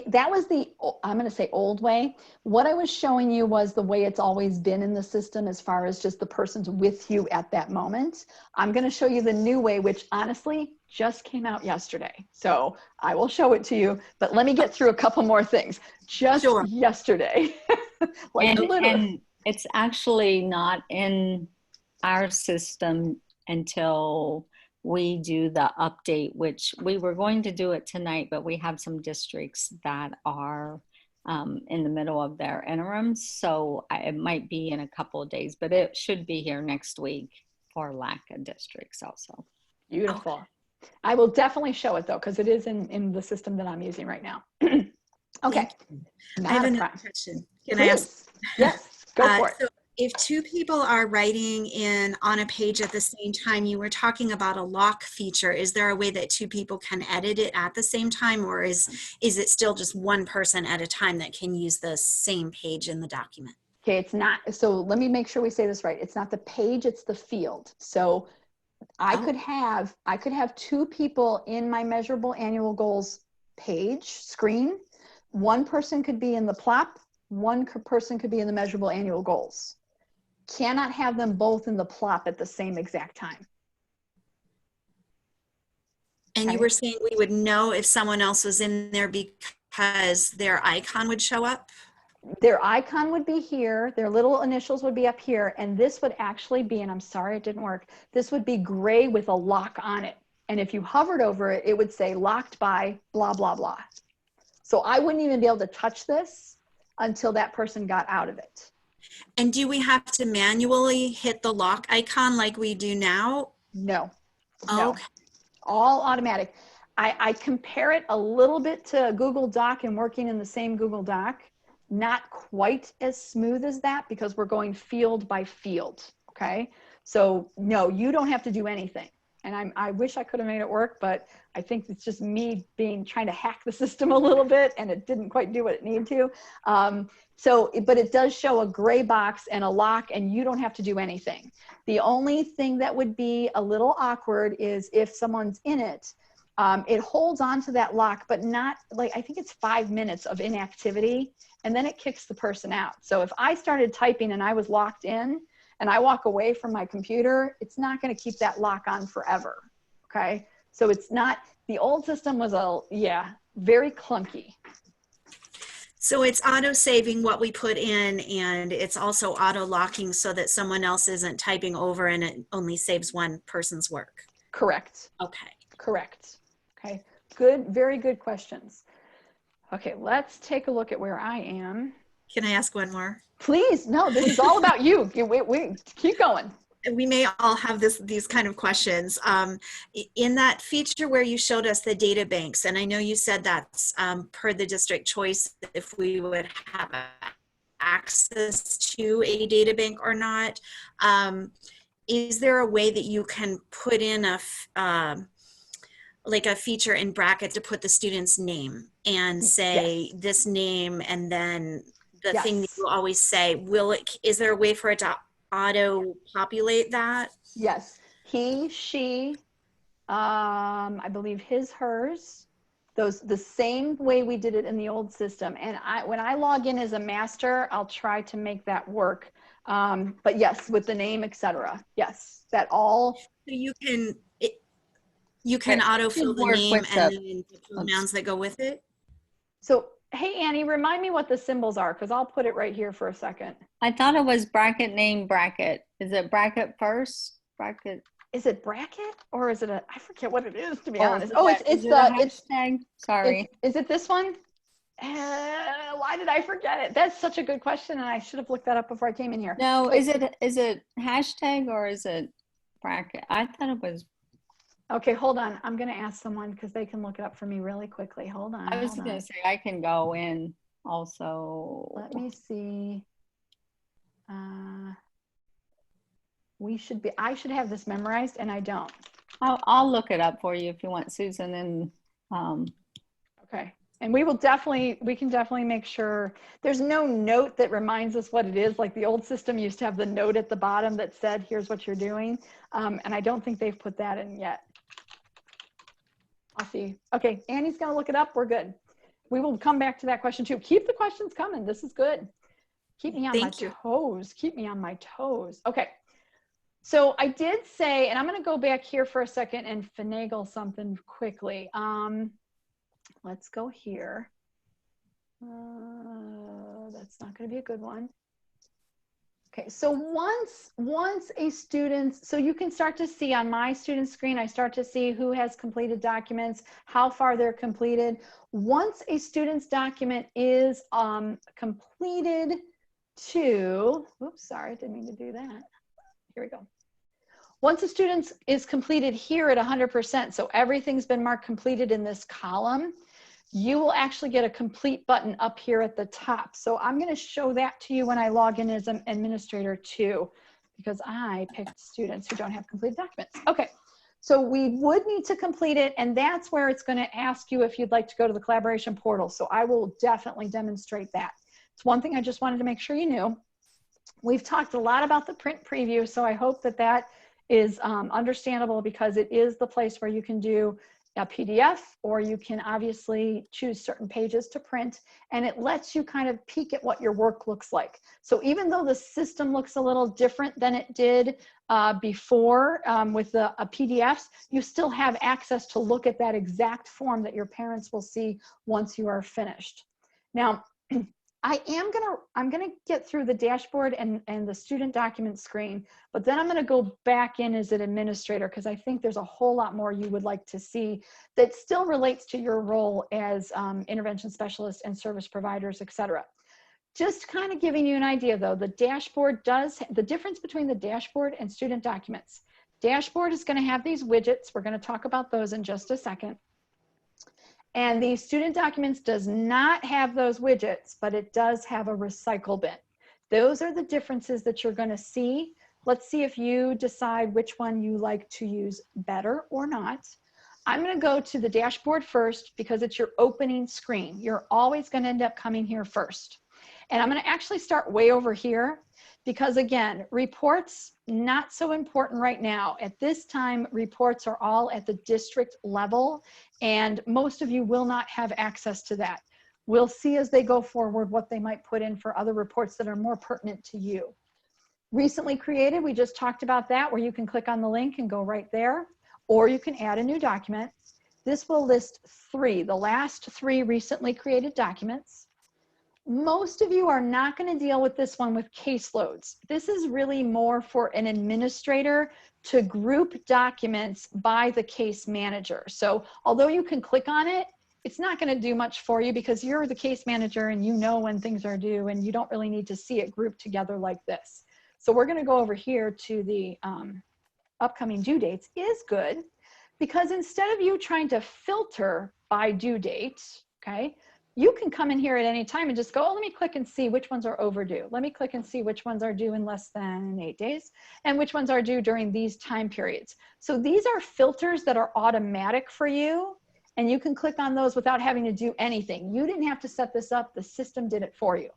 That was the, I'm going to say old way. What I was showing you was the way it's always been in the system as far as just the person's with you at that moment. I'm going to show you the new way, which honestly just came out yesterday. So I will show it to you, but let me get through a couple more things. Just yesterday. And it's actually not in our system until we do the update, which we were going to do it tonight, but we have some districts that are in the middle of their interims. So it might be in a couple of days, but it should be here next week for LACA districts also. Beautiful. I will definitely show it though, because it is in the system that I'm using right now. Okay. I have another question. Can I ask? Yes, go for it. So if two people are writing in on a page at the same time, you were talking about a lock feature. Is there a way that two people can edit it at the same time, or is it still just one person at a time that can use the same page in the document? Okay, it's not, so let me make sure we say this right. It's not the page, it's the field. So I could have two people in my measurable annual goals page screen. One person could be in the plop, one person could be in the measurable annual goals. Cannot have them both in the plop at the same exact time. And you were saying we would know if someone else was in there because their icon would show up? Their icon would be here, their little initials would be up here, and this would actually be, and I'm sorry it didn't work, this would be gray with a lock on it. And if you hovered over it, it would say locked by blah, blah, blah. So I wouldn't even be able to touch this until that person got out of it. And do we have to manually hit the lock icon like we do now? No. No. Okay. All automatic. I compare it a little bit to Google Doc and working in the same Google Doc. Not quite as smooth as that because we're going field by field, okay? So no, you don't have to do anything. And I wish I could have made it work, but I think it's just me trying to hack the system a little bit and it didn't quite do what it needed to. But it does show a gray box and a lock and you don't have to do anything. The only thing that would be a little awkward is if someone's in it, it holds onto that lock, but not like, I think it's 5 minutes of inactivity and then it kicks the person out. So if I started typing and I was locked in and I walk away from my computer, it's not going to keep that lock on forever. Okay. So it's not, the old system was very clunky. So it's auto saving what we put in, and it's also auto locking so that someone else isn't typing over and it only saves one person's work. Correct. Okay. Correct. Okay. Good. Very good questions. Okay. Let's take a look at where I am. Can I ask one more? Please. No, this is all about you. We keep going. We may all have these kind of questions. In that feature where you showed us the data banks, and I know you said that's per the district choice if we would have access to a data bank or not. Is there a way that you can put in like a feature in bracket to put the student's name and say this name, and then the thing that you always say, is there a way for it to auto populate that? Yes. He, she, I believe his, hers, those, the same way we did it in the old system. And when I log in as a master, I'll try to make that work. But yes, with the name, etc. Yes, that all. So you can autofill the name and then the pronouns that go with it. So, hey, Annie, remind me what the symbols are, because I'll put it right here for a second. I thought it was bracket name bracket. Is it bracket first? Bracket. Is it bracket or is it I forget what it is, to be Oh, honest. Oh, it's is the hashtag. Sorry. Is it this one? Why did I forget it? That's such a good question, and I should have looked that up before I came in here. No, is it hashtag or is it bracket? I thought it was. Okay, hold on. I'm going to ask someone because they can look it up for me really quickly. Hold on. I was going to say I can go in also. Let me see. I should have this memorized, and I don't. I'll look it up for you if you want, Susan. And okay. And we can definitely make sure there's no note that reminds us what it is. Like the old system used to have the note at the bottom that said, here's what you're doing. And I don't think they've put that in yet. I'll see. Okay, Annie's gonna look it up. We're good. We will come back to that question too. Keep the questions coming. This is good. Keep me on my toes. Keep me on my toes. Okay. So I did say, and I'm gonna go back here for a second and finagle something quickly. Let's go here. That's not going to be a good one. Okay, so once a student, so you can start to see on my student screen, I start to see who has completed documents, how far they're completed. Once a student's document is completed to, oops, sorry, I didn't mean to do that. Here we go. Once a student is completed here at 100%, so everything's been marked completed in this column, you will actually get a complete button up here at the top. So I'm going to show that to you when I log in as an administrator too, because I picked students who don't have completed documents. Okay, so we would need to complete it, and that's where it's going to ask you if you'd like to go to the collaboration portal. So I will definitely demonstrate that. It's one thing I just wanted to make sure you knew. We've talked a lot about the print preview, so I hope that that is understandable, because it is the place where you can do a PDF, or you can obviously choose certain pages to print, and it lets you kind of peek at what your work looks like. So even though the system looks a little different than it did before with the PDFs, you still have access to look at that exact form that your parents will see once you are finished. Now, I'm gonna get through the dashboard and the student document screen, but then I'm gonna go back in as an administrator, because I think there's a whole lot more you would like to see that still relates to your role as intervention specialists and service providers, etc. Just kind of giving you an idea though, the dashboard the difference between the dashboard and student documents. Dashboard is gonna have these widgets. We're gonna talk about those in just a second. And the student documents does not have those widgets, but it does have a recycle bin. Those are the differences that you're going to see. Let's see if you decide which one you like to use better or not. I'm going to go to the dashboard first because it's your opening screen. You're always going to end up coming here first. And I'm going to actually start way over here because, again, reports, not so important right now. At this time, reports are all at the district level, and most of you will not have access to that. We'll see as they go forward what they might put in for other reports that are more pertinent to you. Recently created, we just talked about that, where you can click on the link and go right there, or you can add a new document. This will list the last three recently created documents. Most of you are not going to deal with this one with caseloads. This is really more for an administrator to group documents by the case manager. So although you can click on it, it's not going to do much for you because you're the case manager and you know when things are due and you don't really need to see it grouped together like this. So we're going to go over here to the upcoming due dates. Is good because instead of you trying to filter by due date, okay, you can come in here at any time and just go, oh, let me click and see which ones are overdue. Let me click and see which ones are due in less than 8 days and which ones are due during these time periods. So these are filters that are automatic for you and you can click on those without having to do anything. You didn't have to set this up, the system did it for you.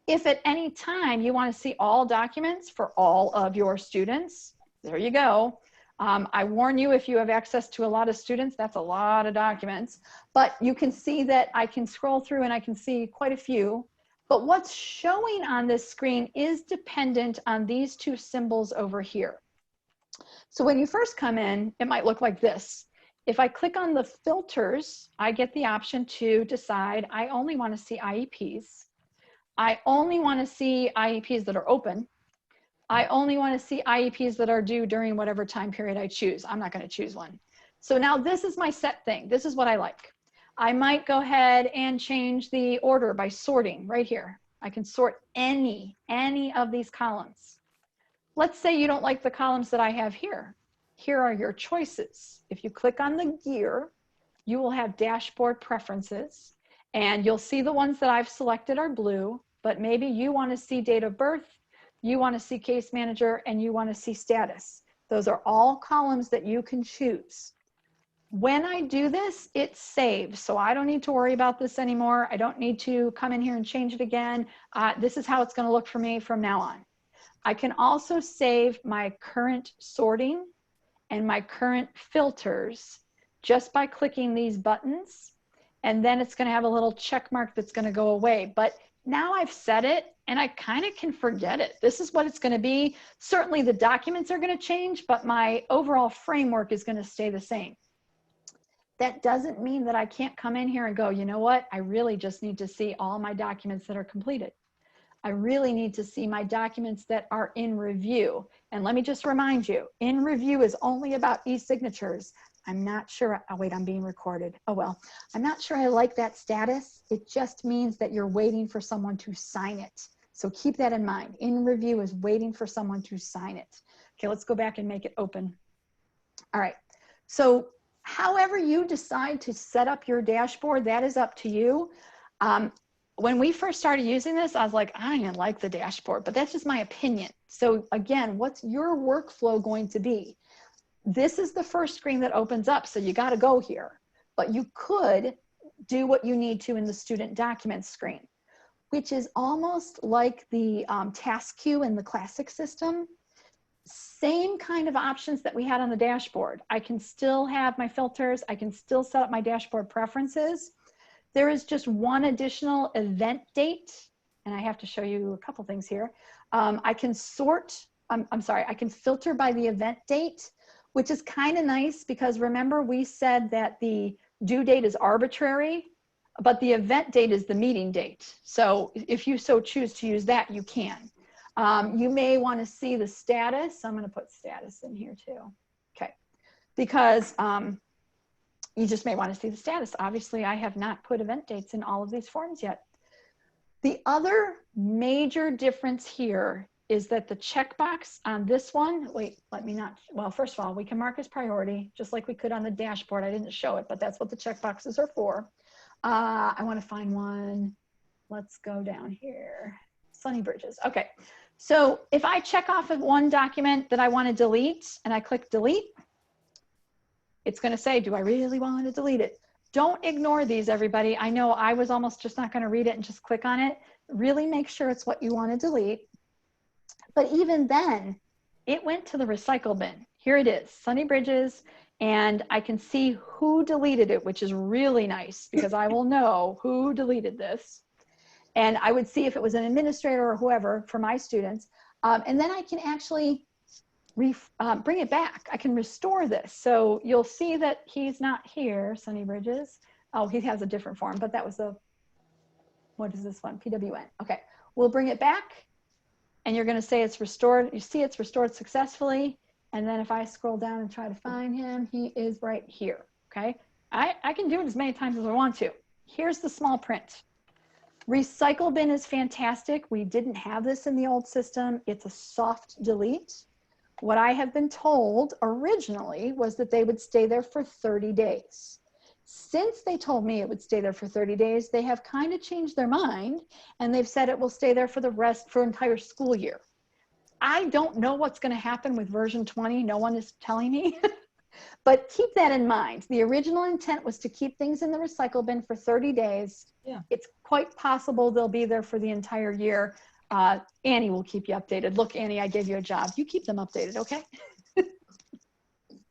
If at any time you want to see all documents for all of your students, there you go. I warn you, if you have access to a lot of students, that's a lot of documents, but you can see that I can scroll through and I can see quite a few, but what's showing on this screen is dependent on these two symbols over here. So when you first come in, it might look like this. If I click on the filters, I get the option to decide I only want to see IEPs. I only want to see IEPs that are open. I only want to see IEPs that are due during whatever time period I choose. I'm not going to choose one. So now this is my set thing. This is what I like. I might go ahead and change the order by sorting right here. I can sort any of these columns. Let's say you don't like the columns that I have here. Here are your choices. If you click on the gear, you will have dashboard preferences and you'll see the ones that I've selected are blue, but maybe you want to see date of birth, you want to see case manager, and you want to see status. Those are all columns that you can choose. When I do this, it saves. So I don't need to worry about this anymore. I don't need to come in here and change it again. This is how it's going to look for me from now on. I can also save my current sorting and my current filters just by clicking these buttons. And then it's going to have a little check mark that's going to go away. But now I've set it and I kind of can forget it. This is what it's going to be. Certainly the documents are going to change, but my overall framework is going to stay the same. That doesn't mean that I can't come in here and go, you know what? I really just need to see all my documents that are completed. I really need to see my documents that are in review. And let me just remind you, in review is only about e-signatures. I'm not sure, oh wait, I'm being recorded. Oh well, I'm not sure I like that status. It just means that you're waiting for someone to sign it. So keep that in mind. In review is waiting for someone to sign it. Okay, let's go back and make it open. All right, so however you decide to set up your dashboard, that is up to you. When we first started using this, I was like, I didn't like the dashboard, but that's just my opinion. So again, what's your workflow going to be? This is the first screen that opens up, so you got to go here. But you could do what you need to in the student documents screen, which is almost like the task queue in the classic system. Same kind of options that we had on the dashboard. I can still have my filters. I can still set up my dashboard preferences. There is just one additional event date, and I have to show you a couple things here. I can sort, I can filter by the event date, which is kind of nice because remember we said that the due date is arbitrary, but the event date is the meeting date. So if you so choose to use that, you can. You may want to see the status. I'm going to put status in here too. Okay, because you just may want to see the status. Obviously, I have not put event dates in all of these forms yet. The other major difference here is that the checkbox on this one, wait, let me not, well, first of all, we can mark as priority, just like we could on the dashboard. I didn't show it, but that's what the checkboxes are for. I want to find one. Let's go down here. Sunny Bridges. Okay. So if I check off of one document that I want to delete and I click delete, it's going to say, do I really want to delete it? Don't ignore these, everybody. I know I was almost just not going to read it and just click on it. Really make sure it's what you want to delete. But even then, it went to the recycle bin. Here it is, Sunny Bridges, and I can see who deleted it, which is really nice because I will know who deleted this. And I would see if it was an administrator or whoever for my students. And then I can actually bring it back. I can restore this. So you'll see that he's not here, Sunny Bridges. Oh, he has a different form, but that was the what is this one? PWN. Okay, we'll bring it back and you're gonna say it's restored. You see it's restored successfully. And then if I scroll down and try to find him, he is right here, okay? I can do it as many times as I want to. Here's the small print. Recycle bin is fantastic. We didn't have this in the old system. It's a soft delete. What I have been told originally was that they would stay there for 30 days. Since they told me it would stay there for 30 days, they have kind of changed their mind and they've said it will stay there for entire school year. I don't know what's going to happen with version 20. No one is telling me, but keep that in mind. The original intent was to keep things in the recycle bin for 30 days. Yeah. It's quite possible they'll be there for the entire year. Annie will keep you updated. Look, Annie, I gave you a job. You keep them updated, okay?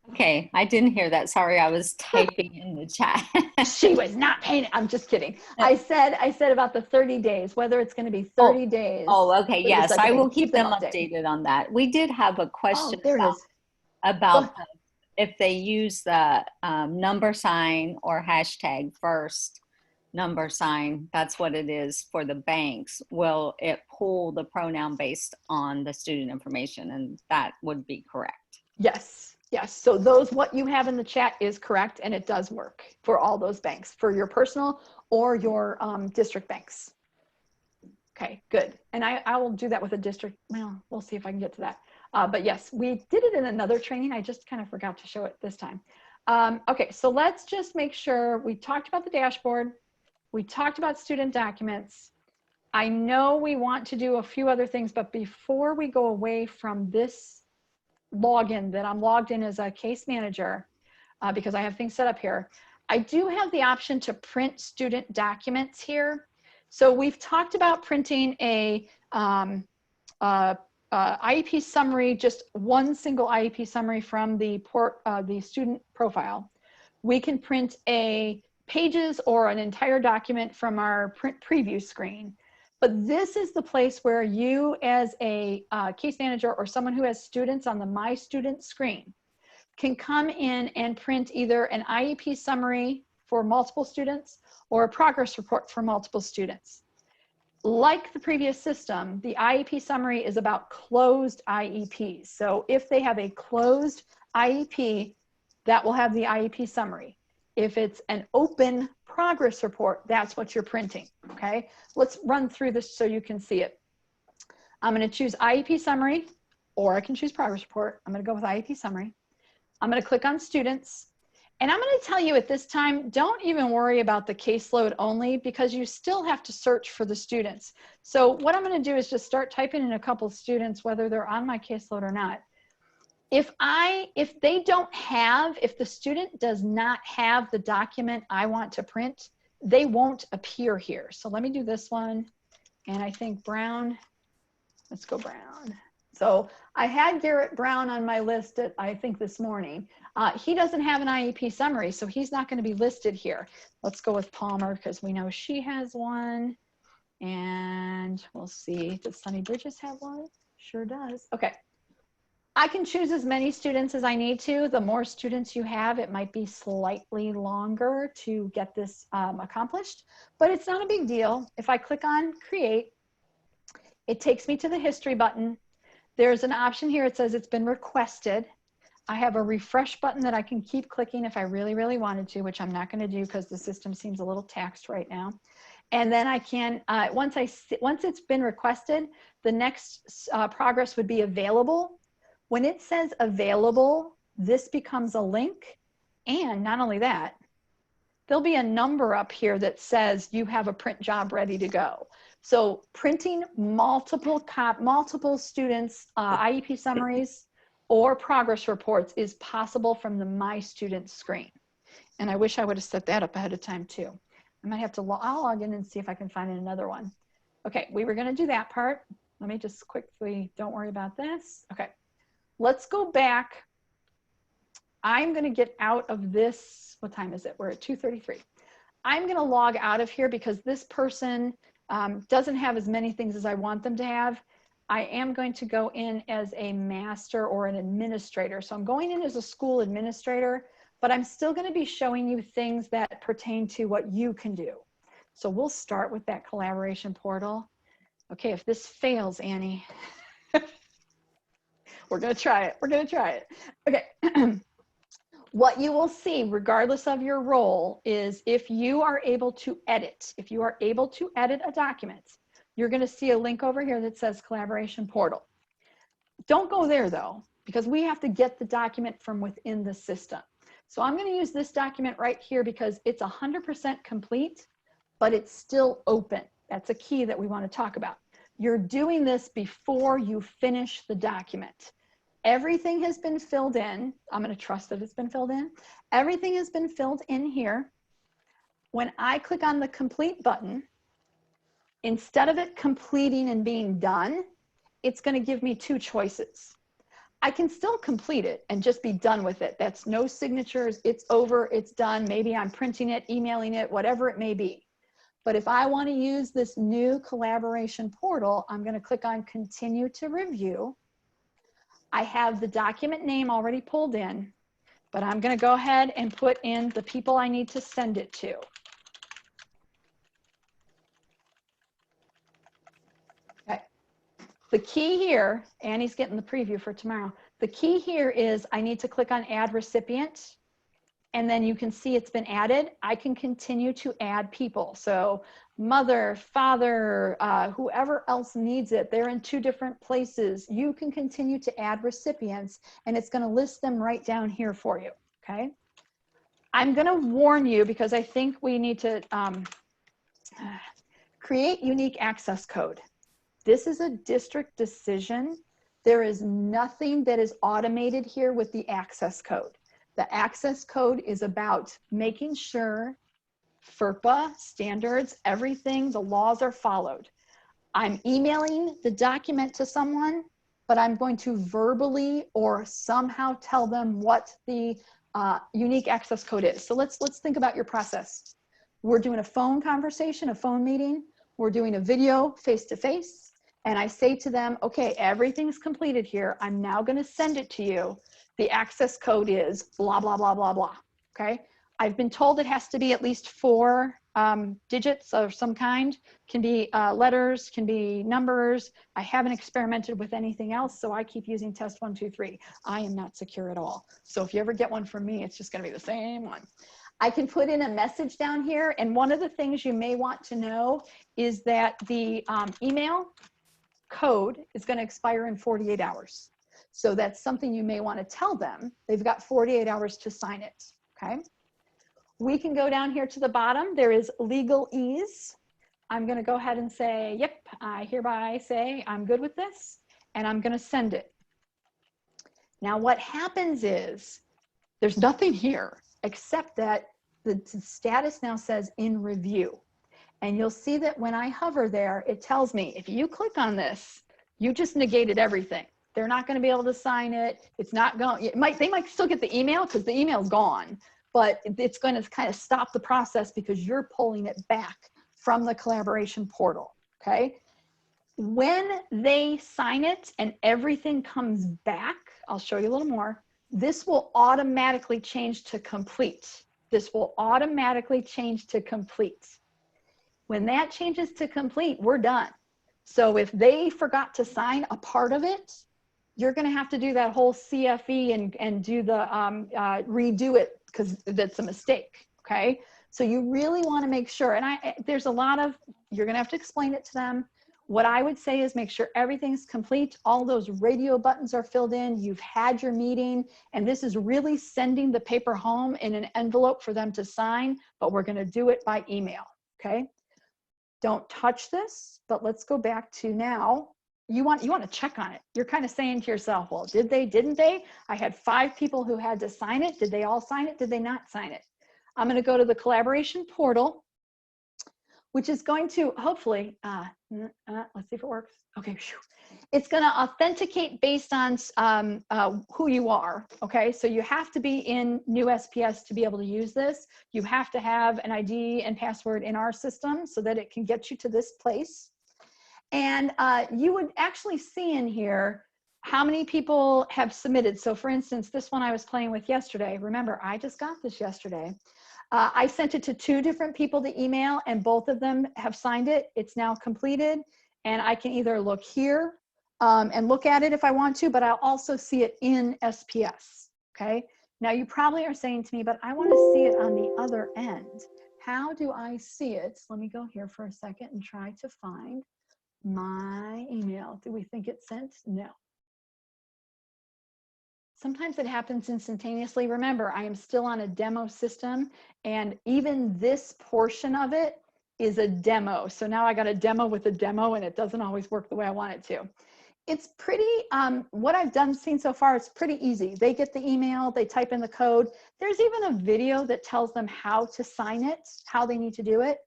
Okay, I didn't hear that. Sorry, I was typing in the chat. She was not paying it. I'm just kidding. I said about the 30 days, whether it's going to be 30 days. Oh, okay. Yes, I will keep them updated. updated on that. We did have a question There it is. about if they use the number sign or hashtag first number sign, that's what it is for the banks. Will it pull the pronoun based on the student information? And that would be correct. Yes. Yes. So what you have in the chat is correct. And it does work for all those banks, for your personal or your district banks. Okay, good. And I will do that with a district. Well, we'll see if I can get to that. But yes, we did it in another training. I just kind of forgot to show it this time. Okay, so let's just make sure we talked about the dashboard. We talked about student documents. I know we want to do a few other things, but before we go away from this login that I'm logged in as a case manager, because I have things set up here, I do have the option to print student documents here. So we've talked about printing a IEP summary, just one single IEP summary from the student profile. We can print pages or an entire document from our print preview screen. But this is the place where you as a case manager or someone who has students on the My Student screen can come in and print either an IEP summary for multiple students or a progress report for multiple students. Like the previous system, the IEP summary is about closed IEPs. So if they have a closed IEP, that will have the IEP summary. If it's an open progress report, that's what you're printing, okay? Let's run through this so you can see it. I'm gonna choose IEP summary, or I can choose progress report. I'm gonna go with IEP summary. I'm gonna click on students, and I'm gonna tell you at this time, don't even worry about the caseload only because you still have to search for the students. So what I'm gonna do is just start typing in a couple of students, whether they're on my caseload or not. If the student does not have the document I want to print, they won't appear here. So let me do this one. And I think Brown, let's go Brown. So I had Garrett Brown on my list I think this morning. He doesn't have an IEP summary, so he's not going to be listed here. Let's go with Palmer because we know she has one. And we'll see, does Sunny Bridges have one? Sure does. Okay. I can choose as many students as I need to. The more students you have, it might be slightly longer to get this accomplished, but it's not a big deal. If I click on create, it takes me to the history button. There's an option here. It says it's been requested. I have a refresh button that I can keep clicking if I really, really wanted to, which I'm not going to do because the system seems a little taxed right now. And then I can, once it's been requested, the next progress would be available. When it says available, this becomes a link. And not only that, there'll be a number up here that says you have a print job ready to go. So printing multiple students' IEP summaries or progress reports is possible from the My Student screen. And I wish I would have set that up ahead of time too. I might have to, I'll log in and see if I can find another one. Okay, we were gonna do that part. Let me just quickly, don't worry about this. Okay. Let's go back. I'm going to get out of this. What time is it? We're at 2:33. I'm going to log out of here because this person doesn't have as many things as I want them to have. I am going to go in as a master or an administrator. So I'm going in as a school administrator, but I'm still going to be showing you things that pertain to what you can do. So we'll start with that collaboration portal. Okay, if this fails, Annie, we're gonna try it. We're gonna try it. Okay. What you will see, regardless of your role, is if you are able to edit, if you are able to edit a document, you're gonna see a link over here that says collaboration portal. Don't go there though, because we have to get the document from within the system. So I'm gonna use this document right here because it's 100% complete, but it's still open. That's a key that we wanna talk about. You're doing this before you finish the document. Everything has been filled in. I'm going to trust that it's been filled in. Everything has been filled in here. When I click on the complete button, instead of it completing and being done, it's going to give me two choices. I can still complete it and just be done with it. That's no signatures. It's over. It's done. Maybe I'm printing it, emailing it, whatever it may be. But if I want to use this new collaboration portal, I'm going to click on continue to review. I have the document name already pulled in, but I'm going to go ahead and put in the people I need to send it to. Okay. The key here, Annie's getting the preview for tomorrow. The key here is I need to click on add recipient, and then you can see it's been added. I can continue to add people. So mother, father, whoever else needs it, they're in two different places. You can continue to add recipients, and it's going to list them right down here for you, okay? I'm going to warn you because I think we need to create unique access code. This is a district decision. There is nothing that is automated here with the access code. The access code is about making sure FERPA standards, everything, the laws are followed. I'm emailing the document to someone, but I'm going to verbally or somehow tell them what the unique access code is. So let's think about your process. We're doing a phone conversation, a phone meeting. We're doing a video face-to-face. And I say to them, okay, everything's completed here. I'm now going to send it to you. The access code is blah, blah, blah, blah, blah. Okay. I've been told it has to be at least 4 digits of some kind. Can be letters, can be numbers. I haven't experimented with anything else, so I keep using test 1, 2, 3. I am not secure at all. So if you ever get one from me, it's just going to be the same one. I can put in a message down here, and one of the things you may want to know is that the email code is going to expire in 48 hours. So that's something you may want to tell them. They've got 48 hours to sign it, okay? We can go down here to the bottom. There is legalese. I'm going to go ahead and say, yep, I hereby say I'm good with this, and I'm going to send it. Now what happens is there's nothing here except that the status now says in review. And you'll see that when I hover there, it tells me if you click on this, you just negated everything. They're not going to be able to sign it. It's not going, they might still get the email because the email's gone, but it's going to kind of stop the process because you're pulling it back from the collaboration portal, okay? When they sign it and everything comes back, I'll show you a little more, this will automatically change to complete. This will automatically change to complete. When that changes to complete, we're done. So if they forgot to sign a part of it, you're going to have to do that whole CFE and do the redo it because that's a mistake. Okay. So you really want to make sure, and there's a lot of, you're going to have to explain it to them. What I would say is make sure everything's complete. All those radio buttons are filled in. You've had your meeting, and this is really sending the paper home in an envelope for them to sign, but we're going to do it by email. Okay. Don't touch this, but let's go back to now. You want to check on it. You're kind of saying to yourself, well, did they, didn't they? I had 5 people who had to sign it. Did they all sign it? Did they not sign it? I'm going to go to the collaboration portal, which is going to hopefully, let's see if it works. Okay, it's going to authenticate based on who you are. Okay, so you have to be in new SPS to be able to use this. You have to have an ID and password in our system so that it can get you to this place. And you would actually see in here how many people have submitted. So for instance, this one I was playing with yesterday. Remember, I just got this yesterday. I sent it to 2 different people to email, and both of them have signed it. It's now completed, and I can either look here and look at it if I want to, but I'll also see it in SPS, okay? Now you probably are saying to me, but I want to see it on the other end. How do I see it? Let me go here for a second and try to find my email. Do we think it's sent? No. Sometimes it happens instantaneously. Remember, I am still on a demo system, and even this portion of it is a demo. So now I got a demo with a demo, and it doesn't always work the way I want it to. It's pretty, what I've seen so far, it's pretty easy. They get the email, they type in the code. There's even a video that tells them how to sign it, how they need to do it.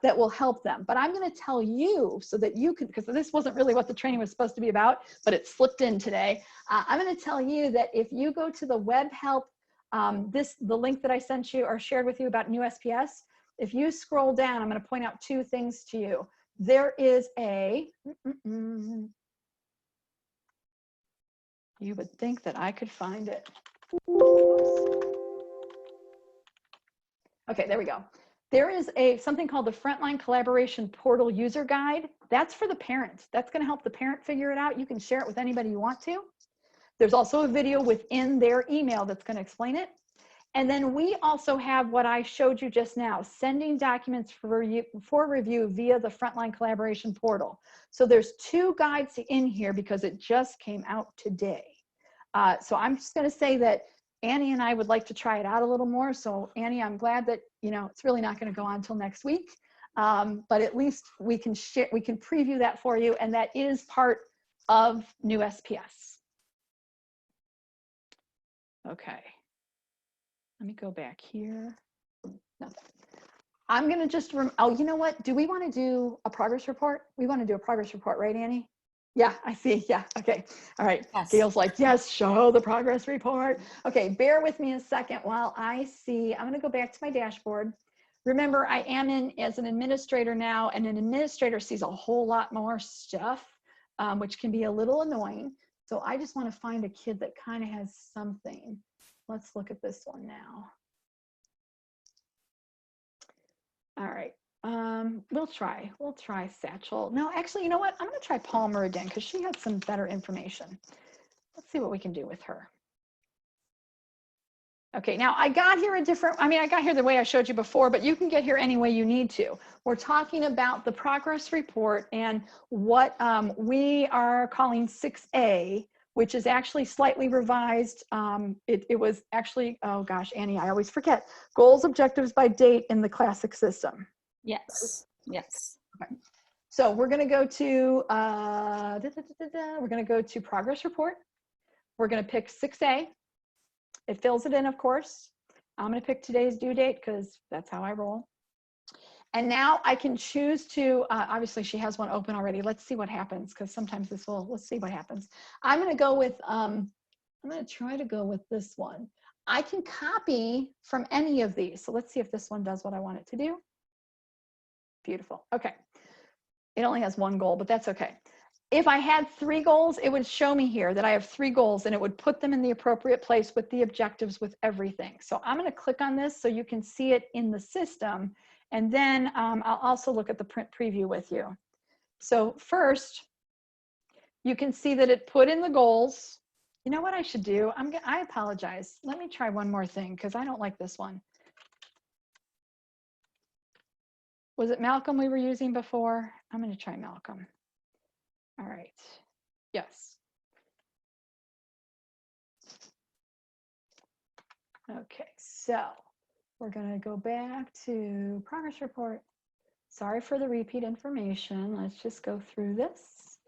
That will help them. But I'm going to tell you so that you can, because this wasn't really what the training was supposed to be about, but it slipped in today. I'm going to tell you that if you go to the web help, the link that I sent you or shared with you about new SPS, if you scroll down, I'm going to point out 2 things to you. There is a, you would think that I could find it. Okay, there we go. There is something called the Frontline Collaboration Portal User Guide. That's for the parent. That's going to help the parent figure it out. You can share it with anybody you want to. There's also a video within their email that's going to explain it. And then we also have what I showed you just now, sending documents for review via the Frontline Collaboration Portal. So there's 2 guides in here because it just came out today. So I'm just going to say that Annie and I would like to try it out a little more. So Annie, I'm glad that, you know, it's really not going to go on until next week. But at least we can share, we can preview that for you. And that is part of new SPS. Okay. Let me go back here. Nothing. I'm going to just, oh, you know what? Do we want to do a progress report? We want to do a progress report, right, Annie? Yeah, I see. Yeah. Okay. All right. Yes. Gail's like, yes, show the progress report. Okay. Bear with me a second while I see. I'm going to go back to my dashboard. Remember, I am in as an administrator now, and an administrator sees a whole lot more stuff, which can be a little annoying. So I just want to find a kid that kind of has something. Let's look at this one now. All right. We'll try Satchel. No, actually, you know what? I'm going to try Palmer again because she had some better information. Let's see what we can do with her. Okay, now I got here I got here the way I showed you before, but you can get here any way you need to. We're talking about the progress report and what we are calling 6A, which is actually slightly revised. It was actually, oh gosh, Annie, I always forget. Goals, objectives by date in the classic system. Yes, yes. Okay. So we're going to go to, we're going to go to progress report. We're going to pick 6A. It fills it in, of course. I'm going to pick today's due date because that's how I roll. And now I can choose to, obviously she has one open already. Let's see what happens because sometimes this will, let's see what happens. I'm going to go with, I'm going to try to go with this one. I can copy from any of these. So let's see if this one does what I want it to do. Beautiful. Okay. It only has 1 goal, but that's okay. If I had 3 goals, it would show me here that I have 3 goals and it would put them in the appropriate place with the objectives with everything. So I'm going to click on this so you can see it in the system. And then I'll also look at the print preview with you. So first, you can see that it put in the goals. You know what I should do? I apologize. Let me try one more thing because I don't like this one. Was it Malcolm we were using before? I'm going to try Malcolm. All right. Yes. Okay, so we're going to go back to progress report. Sorry for the repeat information. Let's just go through this.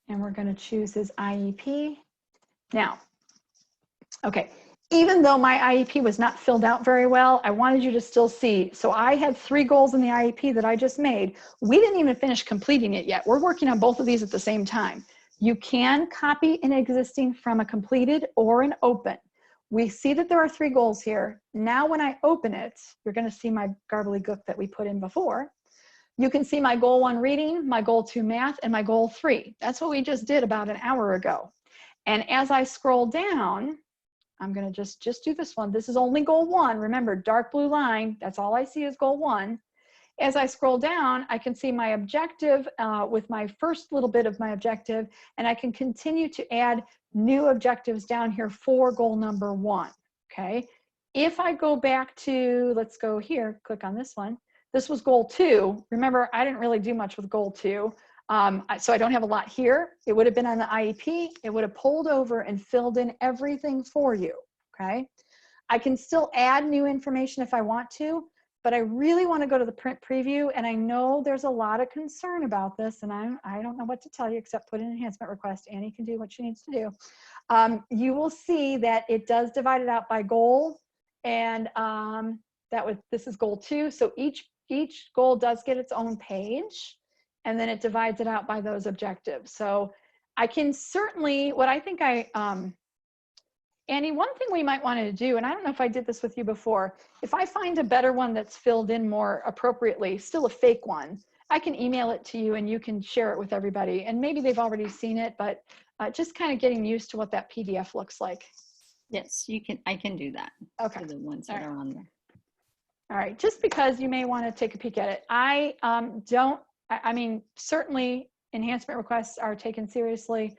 And we're going to choose his IEP. Now, okay, even though my IEP was not filled out very well, I wanted you to still see. So I had 3 goals in the IEP that I just made. We didn't even finish completing it yet. We're working on both of these at the same time. You can copy an existing from a completed or an open. We see that there are 3 goals here. Now when I open it, you're going to see my gobbledygook that we put in before. You can see my goal 1 reading, my goal 2 math, and my goal 3. That's what we just did about an hour ago. And as I scroll down, I'm going to just do this one. This is only goal 1. Remember, dark blue line, that's all I see is goal 1. As I scroll down, I can see my objective with my first little bit of my objective, and I can continue to add new objectives down here for goal number 1, okay? If I go back to, let's go here, click on this one. This was goal 2. Remember, I didn't really do much with goal 2. So I don't have a lot here. It would have been on the IEP. It would have pulled over and filled in everything for you, okay? I can still add new information if I want to, but I really want to go to the print preview, and I know there's a lot of concern about this, and I don't know what to tell you except put an enhancement request. Annie can do what she needs to do. You will see that it does divide it out by goal, and this is goal 2. So each goal does get its own page, and then it divides it out by those objectives. So I can certainly, Annie, one thing we might want to do, and I don't know if I did this with you before, if I find a better one that's filled in more appropriately, still a fake one, I can email it to you and you can share it with everybody. And maybe they've already seen it, but just kind of getting used to what that PDF looks like. Yes, you can. I can do that. Okay. For the ones that are on there. All right, just because you may want to take a peek at it. I mean, certainly enhancement requests are taken seriously.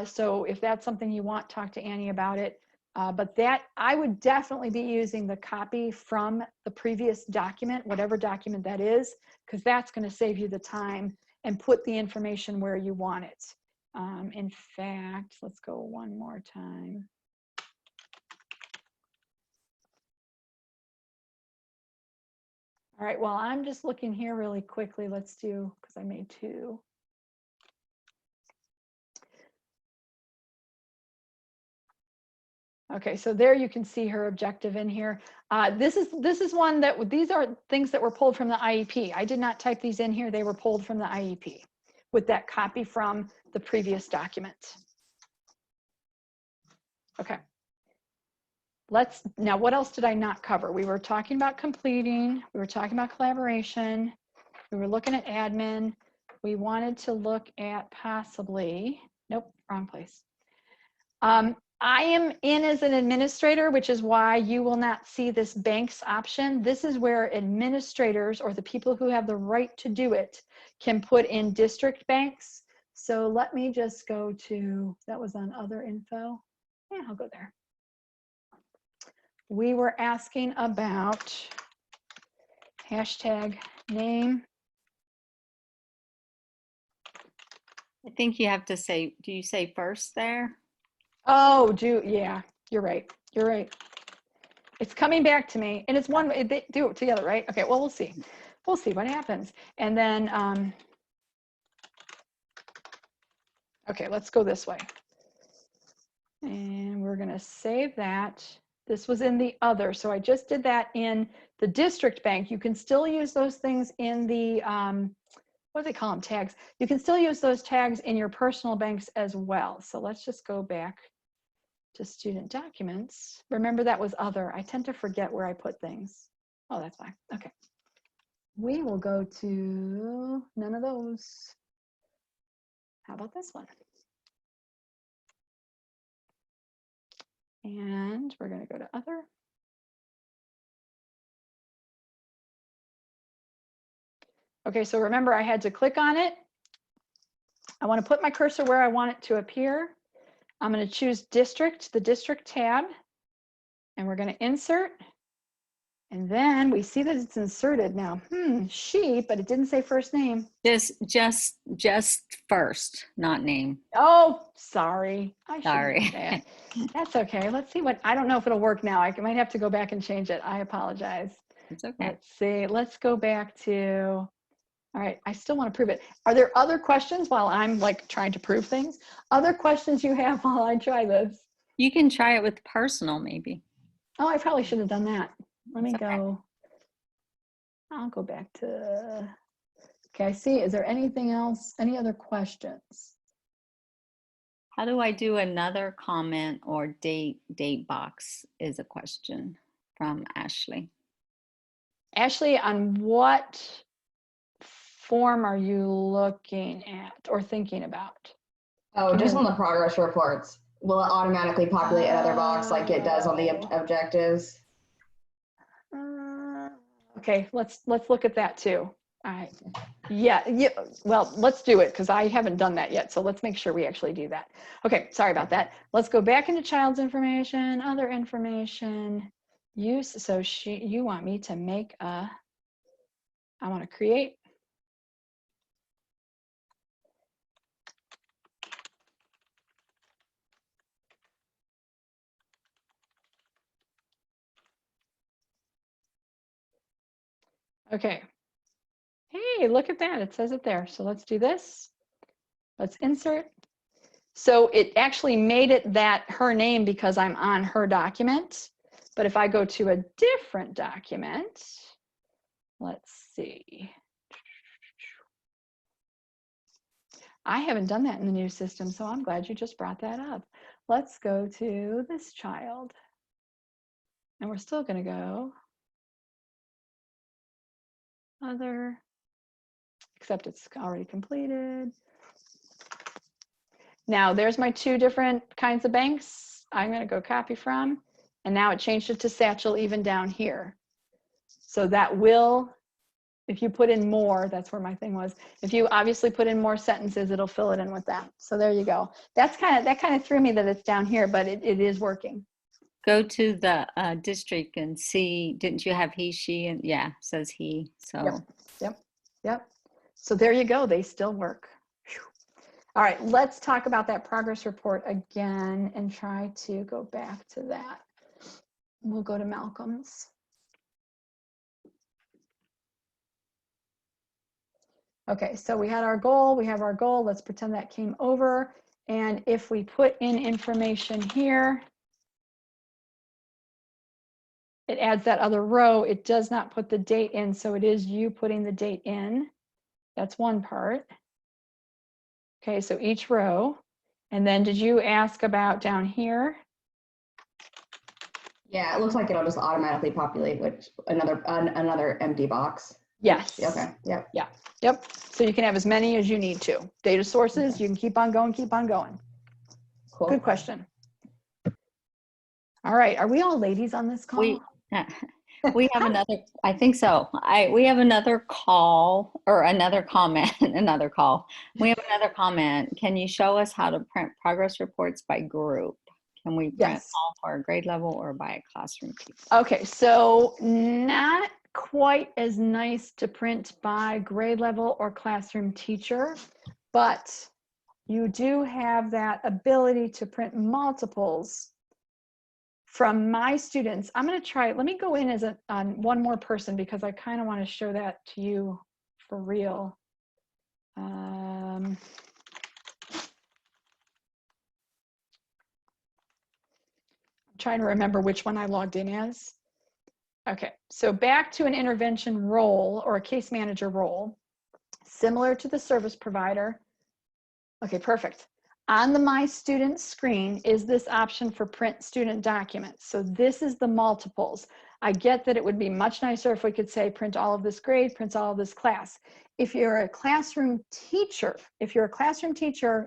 So if that's something you want, talk to Annie about it. But that, I would definitely be using the copy from the previous document, whatever document that is, because that's going to save you the time and put the information where you want it. In fact, let's go one more time. All right, well, I'm just looking here really quickly. Let's do, because I made 2. Okay, so there you can see her objective in here. This is one that, these are things that were pulled from the IEP. I did not type these in here. They were pulled from the IEP with that copy from the previous document. Okay. Now what else did I not cover? We were talking about completing, we were talking about collaboration, we were looking at admin, we wanted to look at possibly, nope, wrong place. I am in as an administrator, which is why you will not see this banks option. This is where administrators or the people who have the right to do it can put in district banks. So let me just go to, that was on other info. Yeah, I'll go there. We were asking about hashtag name. I think you have to say, do you say first there? Oh, yeah, you're right. You're right. It's coming back to me, and it's one, they do it together, right? Okay, well, we'll see. We'll see what happens. And then, okay, let's go this way. And we're gonna save that. This was in the other, so I just did that in the district bank. You can still use those things in the, what do they call them, tags? You can still use those tags in your personal banks as well. So let's just go back to student documents. Remember that was other. I tend to forget where I put things. Oh, that's fine. Okay. We will go to none of those. How about this one? And we're going to go to other. Okay, so remember I had to click on it. I want to put my cursor where I want it to appear. I'm going to choose district, the district tab, and we're going to insert. And then we see that it's inserted now. She, but it didn't say first name. Just first, not name. Oh, sorry. Sorry. That. That's okay. Let's see what, I don't know if it'll work now. I might have to go back and change it. I apologize. It's okay. Let's see. Let's go back to, all right. I still want to prove it. Are there other questions while I'm like trying to prove things? Other questions you have while I try this? You can try it with personal, maybe. Oh, I probably should have done that. Let me It's okay. go. I'll go back to, okay, I see. Is there anything else? Any other questions? How do I do another comment or date box is a question from Ashley. Ashley, on what form are you looking at or thinking about? Oh, just on the progress reports. will it automatically populate another box like it does on the objectives? Okay, let's look at that too. All right. Yeah, well, let's do it because I haven't done that yet. So let's make sure we actually do that. Okay, sorry about that. Let's go back into child's information, other information, use. So you want me to make I want to create. Okay. Hey, look at that. It says it there. So let's do this. Let's insert. So it actually made it that her name because I'm on her document. But if I go to a different document, let's see. I haven't done that in the new system, so I'm glad you just brought that up. Let's go to this child. And we're still going to go other, except it's already completed. Now there's my two different kinds of banks. I'm going to go copy from, and now it changed it to Satchel even down here. So that will, if you put in more, that's where my thing was. If you obviously put in more sentences, it'll fill it in with that. So there you go. That kind of threw me that it's down here, but it is working. Go to the district and see, didn't you have he, she, and yeah, says he, so. Yep. So there you go. They still work. Whew. All right, let's talk about that progress report again and try to go back to that. We'll go to Malcolm's. Okay, so we had our goal, we have our goal. Let's pretend that came over. And if we put in information here, it adds that other row. It does not put the date in, so it is you putting the date in. That's one part. Okay, so each row. And then did you ask about down here? Yeah, it looks like it'll just automatically populate which another empty box. Yes. Okay. Yep. Yeah. Yep. So you can have as many as you need to. Data sources, you can keep on going, keep on going. Cool. Good question. All right. Are we all ladies on this call? We have another, I think so. We have another call or another comment, another call. We have another comment. Can you show us how to print progress reports by group? Can we print Yes. all for a grade level or by a classroom teacher? Okay, so not quite as nice to print by grade level or classroom teacher, but you do have that ability to print multiples from my students. I'm going to try, let me go in as on one more person because I kind of want to show that to you for real. Trying to remember which one I logged in as. Okay, so back to an intervention role or a case manager role, similar to the service provider. Okay, perfect. On the My Student screen is this option for print student documents. So this is the multiples. I get that it would be much nicer if we could say print all of this grade, print all of this class. If you're a classroom teacher,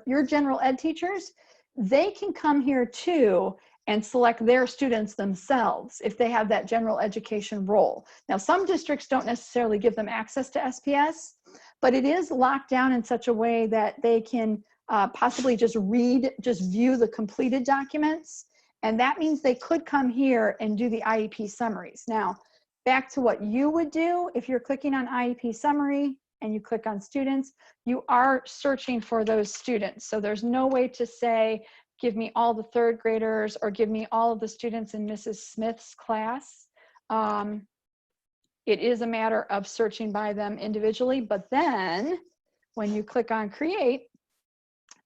your general ed teachers, they can come here too and select their students themselves if they have that general education role. Now, some districts don't necessarily give them access to SPS, but it is locked down in such a way that they can possibly just view the completed documents. And that means they could come here and do the IEP summaries. Now, back to what you would do if you're clicking on IEP summary and you click on students, you are searching for those students. So there's no way to say, give me all the third graders or give me all of the students in Mrs. Smith's class. It is a matter of searching by them individually, but then when you click on create,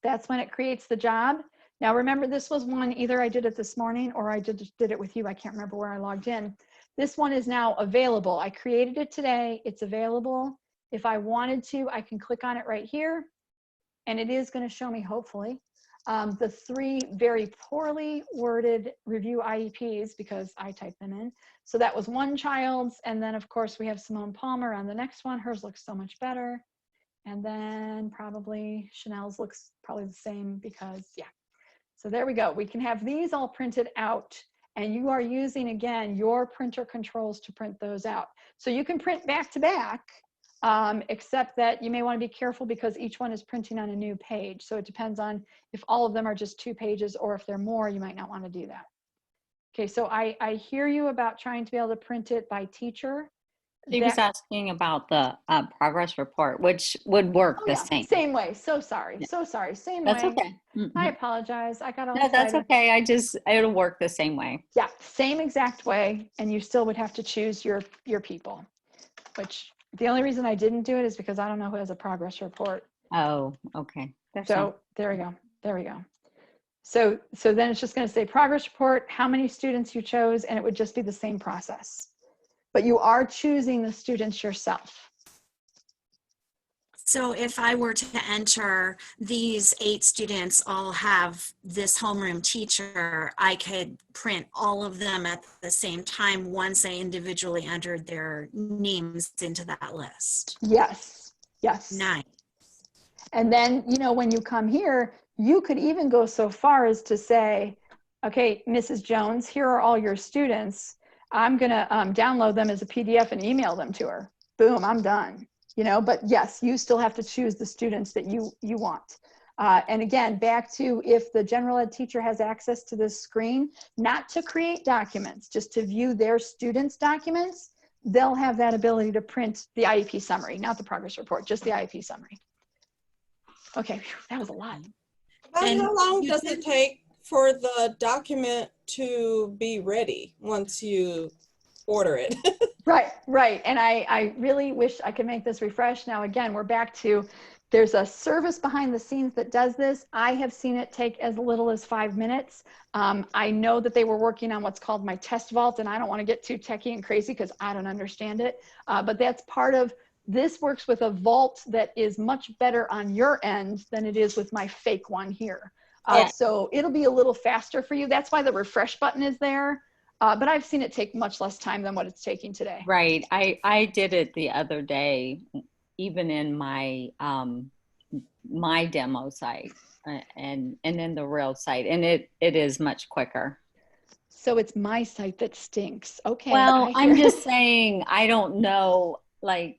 that's when it creates the job. Now remember, this was one, either I did it this morning or I did it with you. I can't remember where I logged in. This one is now available. I created it today. It's available. If I wanted to, I can click on it right here. And it is going to show me, hopefully, the 3 very poorly worded review IEPs because I typed them in. So that was one child's. And then, of course, we have Simone Palmer on the next one. Hers looks so much better. And then probably Chanel's looks probably the same because, yeah. So there we go. We can have these all printed out, and you are using, again, your printer controls to print those out. So you can print back to back, except that you may want to be careful because each one is printing on a new page. So it depends on if all of them are just 2 pages, or if they're more, you might not want to do that. Okay, so I hear you about trying to be able to print it by teacher. He was asking about the progress report, which would work the same. Same way. So sorry. Yeah. So sorry. Same That's way. okay. I apologize. I got all No, that's excited. okay. It'll work the same way. Yeah, same exact way. And you still would have to choose your people, which the only reason I didn't do it is because I don't know who has a progress report. Oh, okay. So there we go. There we go. So then it's just going to say progress report, how many students you chose, and it would just be the same process. But you are choosing the students yourself. So if I were to enter these 8 students all have this homeroom teacher, I could print all of them at the same time once I individually entered their names into that list. Yes. Yes. Nice. And then, you know, when you come here, you could even go so far as to say, okay, Mrs. Jones, here are all your students. I'm going to download them as a PDF and email them to her. Boom, I'm done. You know, but yes, you still have to choose the students that you want. And again, back to if the general ed teacher has access to this screen, not to create documents, just to view their students' documents, they'll have that ability to print the IEP summary, not the progress report, just the IEP summary. Okay, that was a lot. About how long does it take for the document to be ready once you order it? Right. And I really wish I could make this refresh. Now, again, we're back to, there's a service behind the scenes that does this. I have seen it take as little as 5 minutes. I know that they were working on what's called my test vault, and I don't want to get too techie and crazy because I don't understand it. But that's part of, this works with a vault that is much better on your end than it is with my fake one here. So it'll be a little faster for you. That's why the refresh button is there. But I've seen it take much less time than what it's taking today. Right. I did it the other day, even in my my demo site and in the real site, and it is much quicker. So it's my site that stinks. Okay. Well, I'm just saying, I don't know, like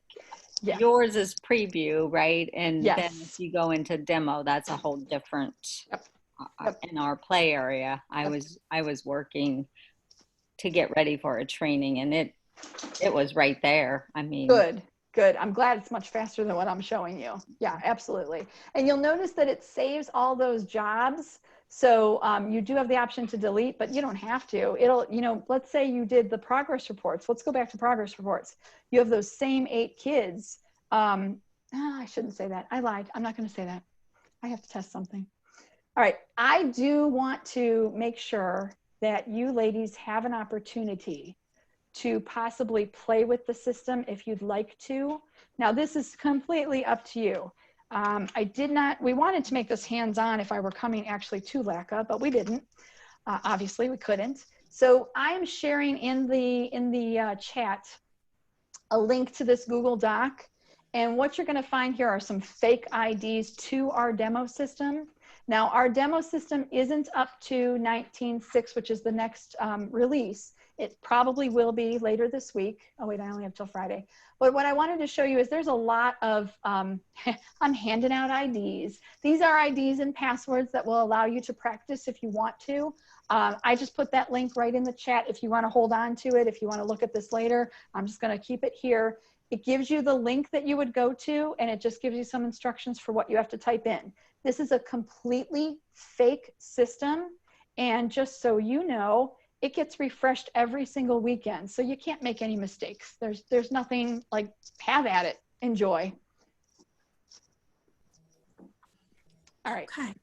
yours is preview, right? And then if you go into demo, that's a whole different. In our play area, I was working to get ready for a training, and it was right there. I mean, good. I'm glad it's much faster than what I'm showing you. Yeah, absolutely. And you'll notice that it saves all those jobs. So you do have the option to delete, but you don't have to. It'll, you know, let's say you did the progress reports. Let's go back to progress reports. You have those same 8 kids. I shouldn't say that. I lied. I'm not going to say that. I have to test something. All right. I do want to make sure that you ladies have an opportunity to possibly play with the system if you'd like to. Now, this is completely up to you. We wanted to make this hands-on if I were coming actually to LACA, but we didn't. Obviously, we couldn't. So I'm sharing in the chat a link to this Google Doc. And what you're going to find here are some fake IDs to our demo system. Now, our demo system isn't up to 19.6, which is the next release. It probably will be later this week. Oh, wait, I only have till Friday. But what I wanted to show you is there's a lot of, I'm handing out IDs. These are IDs and passwords that will allow you to practice if you want to. I just put that link right in the chat if you want to hold on to it, if you want to look at this later. I'm just going to keep it here. It gives you the link that you would go to, and it just gives you some instructions for what you have to type in. This is a completely fake system, and just so you know, it gets refreshed every single weekend, so you can't make any mistakes. There's nothing like, have at it, enjoy. All right. Okay.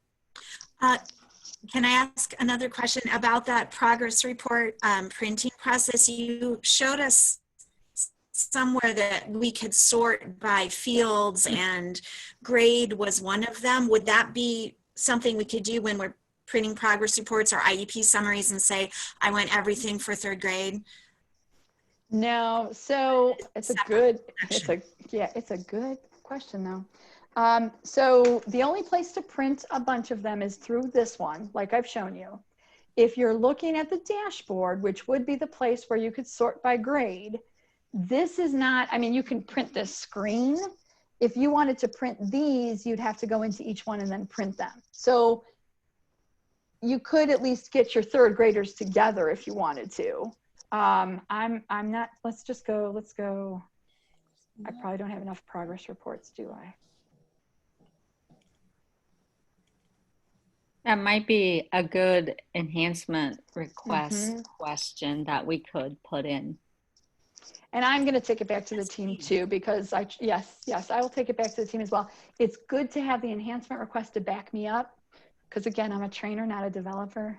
Can I ask another question about that progress report printing process? You showed us somewhere that we could sort by fields and grade was one of them. Would that be something we could do when we're printing progress reports or IEP summaries and say, I want everything for 3rd grade? No, so it's a good question though. So the only place to print a bunch of them is through this one, like I've shown you. If you're looking at the dashboard, which would be the place where you could sort by grade, this is not, I mean, you can print this screen. If you wanted to print these, you'd have to go into each one and then print them. So you could at least get your third graders together if you wanted to. I'm not, let's go. I probably don't have enough progress reports, do I? That might be a good enhancement request question that we could put in. And I'm going to take it back to the team too, because yes, I will take it back to the team as well. It's good to have the enhancement request to back me up, because again, I'm a trainer, not a developer.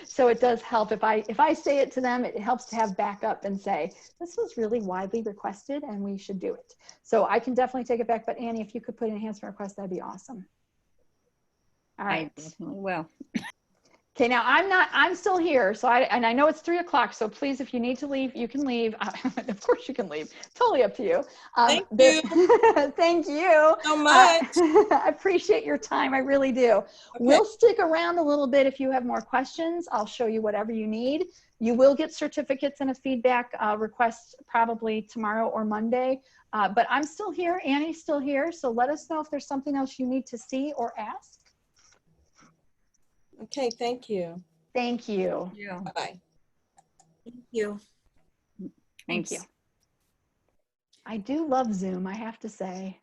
So it does help if I say it to them, it helps to have backup and say, this was really widely requested and we should do it. So I can definitely take it back, but Annie, if you could put an enhancement request, that'd be awesome. All right. I definitely will. Okay, now I'm still here. So and I know it's 3 o'clock. So please, if you need to leave, you can leave. Of course you can leave. Totally up to you. Thank you Thank you so much. I appreciate your time. I really do. Okay. We'll stick around a little bit if you have more questions. I'll show you whatever you need. You will get certificates and a feedback request probably tomorrow or Monday. But I'm still here. Annie's still here. So let us know if there's something else you need to see or ask. Okay, thank you. Thank you. Yeah. Bye-bye. Thank you. Thanks. Thank you. I do love Zoom, I have to say.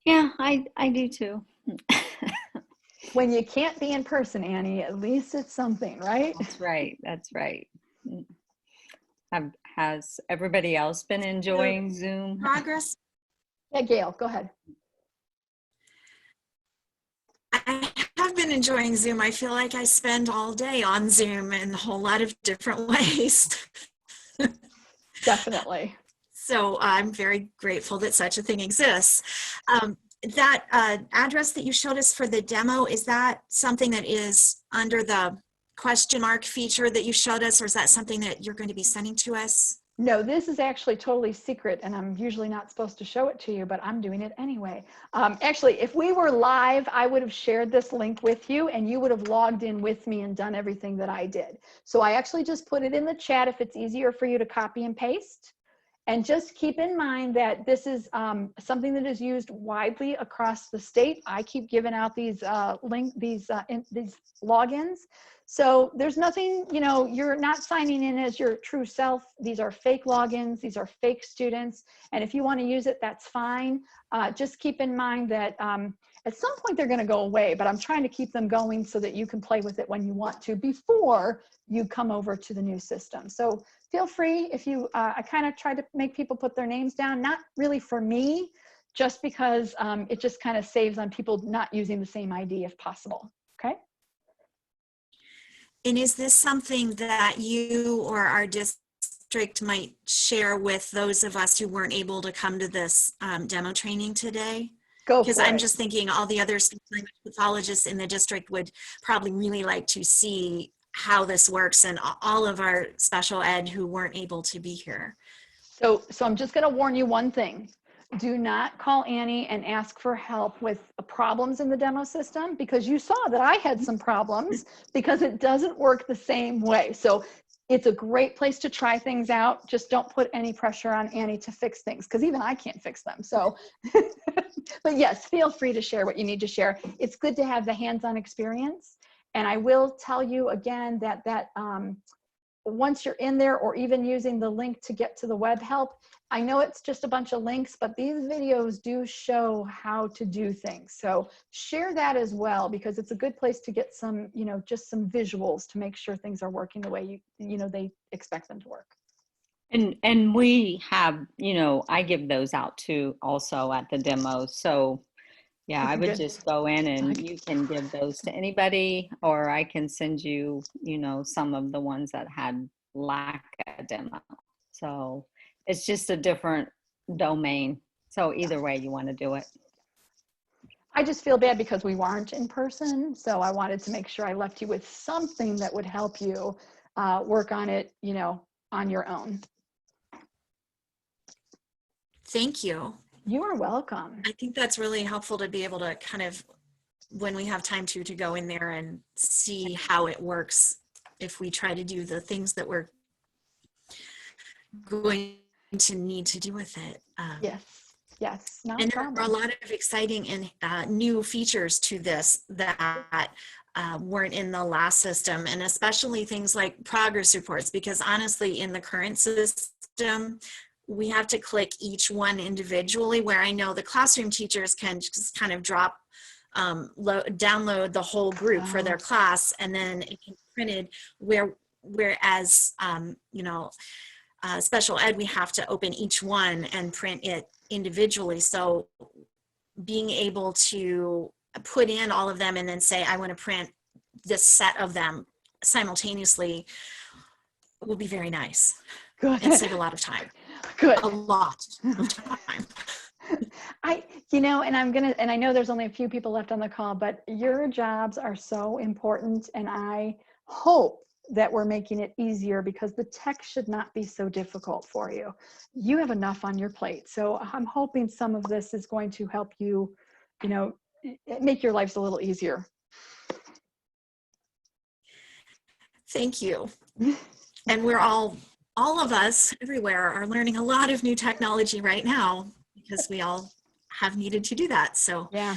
Yeah, I do too. When you can't be in person, Annie, at least it's something, right? That's right. That's right. Has everybody else been enjoying Zoom? Progress. Yeah, Gail, go ahead. I have been enjoying Zoom. I feel like I spend all day on Zoom in a whole lot of different ways. Definitely. So I'm very grateful that such a thing exists. That address that you showed us for the demo, is that something that is under the question mark feature that you showed us, or is that something that you're going to be sending to us? No, this is actually totally secret, and I'm usually not supposed to show it to you, but I'm doing it anyway. Actually, if we were live, I would have shared this link with you, and you would have logged in with me and done everything that I did. So I actually just put it in the chat if it's easier for you to copy and paste. And just keep in mind that this is something that is used widely across the state. I keep giving out these these logins. So there's nothing, you know, you're not signing in as your true self. These are fake logins. These are fake students. And if you want to use it, that's fine. Just keep in mind that at some point they're going to go away, but I'm trying to keep them going so that you can play with it when you want to before you come over to the new system. So feel free if you, I kind of try to make people put their names down, not really for me, just because it just kind of saves on people not using the same ID if possible, okay? And is this something that you or our district might share with those of us who weren't able to come to this demo training today? Go Because for I'm it. just thinking all the other speech language pathologists in the district would probably really like to see how this works, and all of our special ed who weren't able to be here. So I'm just going to warn you one thing. Do not call Annie and ask for help with problems in the demo system, because you saw that I had some problems because it doesn't work the same way. So it's a great place to try things out. Just don't put any pressure on Annie to fix things, because even I can't fix them. So, but yes, feel free to share what you need to share. It's good to have the hands-on experience. And I will tell you again that once you're in there, or even using the link to get to the web help, I know it's just a bunch of links, but these videos do show how to do things. So share that as well, because it's a good place to get some, you know, just some visuals to make sure things are working the way you know, they expect them to work. And we have, you know, I give those out too also at the demo. So yeah, I would Good. just go in and you can give those to anybody, or I can send you, you know, some of the ones that had LACA demo. So it's just a different domain. So either way you want to do it. I just feel bad because we weren't in person. So I wanted to make sure I left you with something that would help you work on it, you know, on your own. Thank you. You are welcome. I think that's really helpful to be able to kind of, when we have time to go in there and see how it works if we try to do the things that we're going to need to do with it. Yes, not a And there are a problem. lot of exciting and new features to this that weren't in the last system, and especially things like progress reports, because honestly, in the current system, we have to click each one individually, where I know the classroom teachers can just kind of download the whole group for their class, and then it can be printed, whereas you know, special ed, we have to open each one and print it individually. So being able to put in all of them and then say, I want to print this set of them simultaneously will be very nice. Good. And save a lot of time. Good. A lot of time. And I know there's only a few people left on the call, but your jobs are so important, and I hope that we're making it easier, because the tech should not be so difficult for you. You have enough on your plate. So I'm hoping some of this is going to help you, make your lives a little easier. Thank you. And we're all of us everywhere are learning a lot of new technology right now, because we all have needed to do that. So Yeah.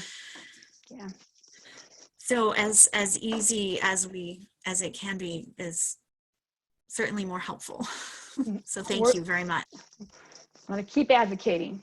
So as easy as it can be is certainly more helpful. So thank you very much. I'm going to keep advocating.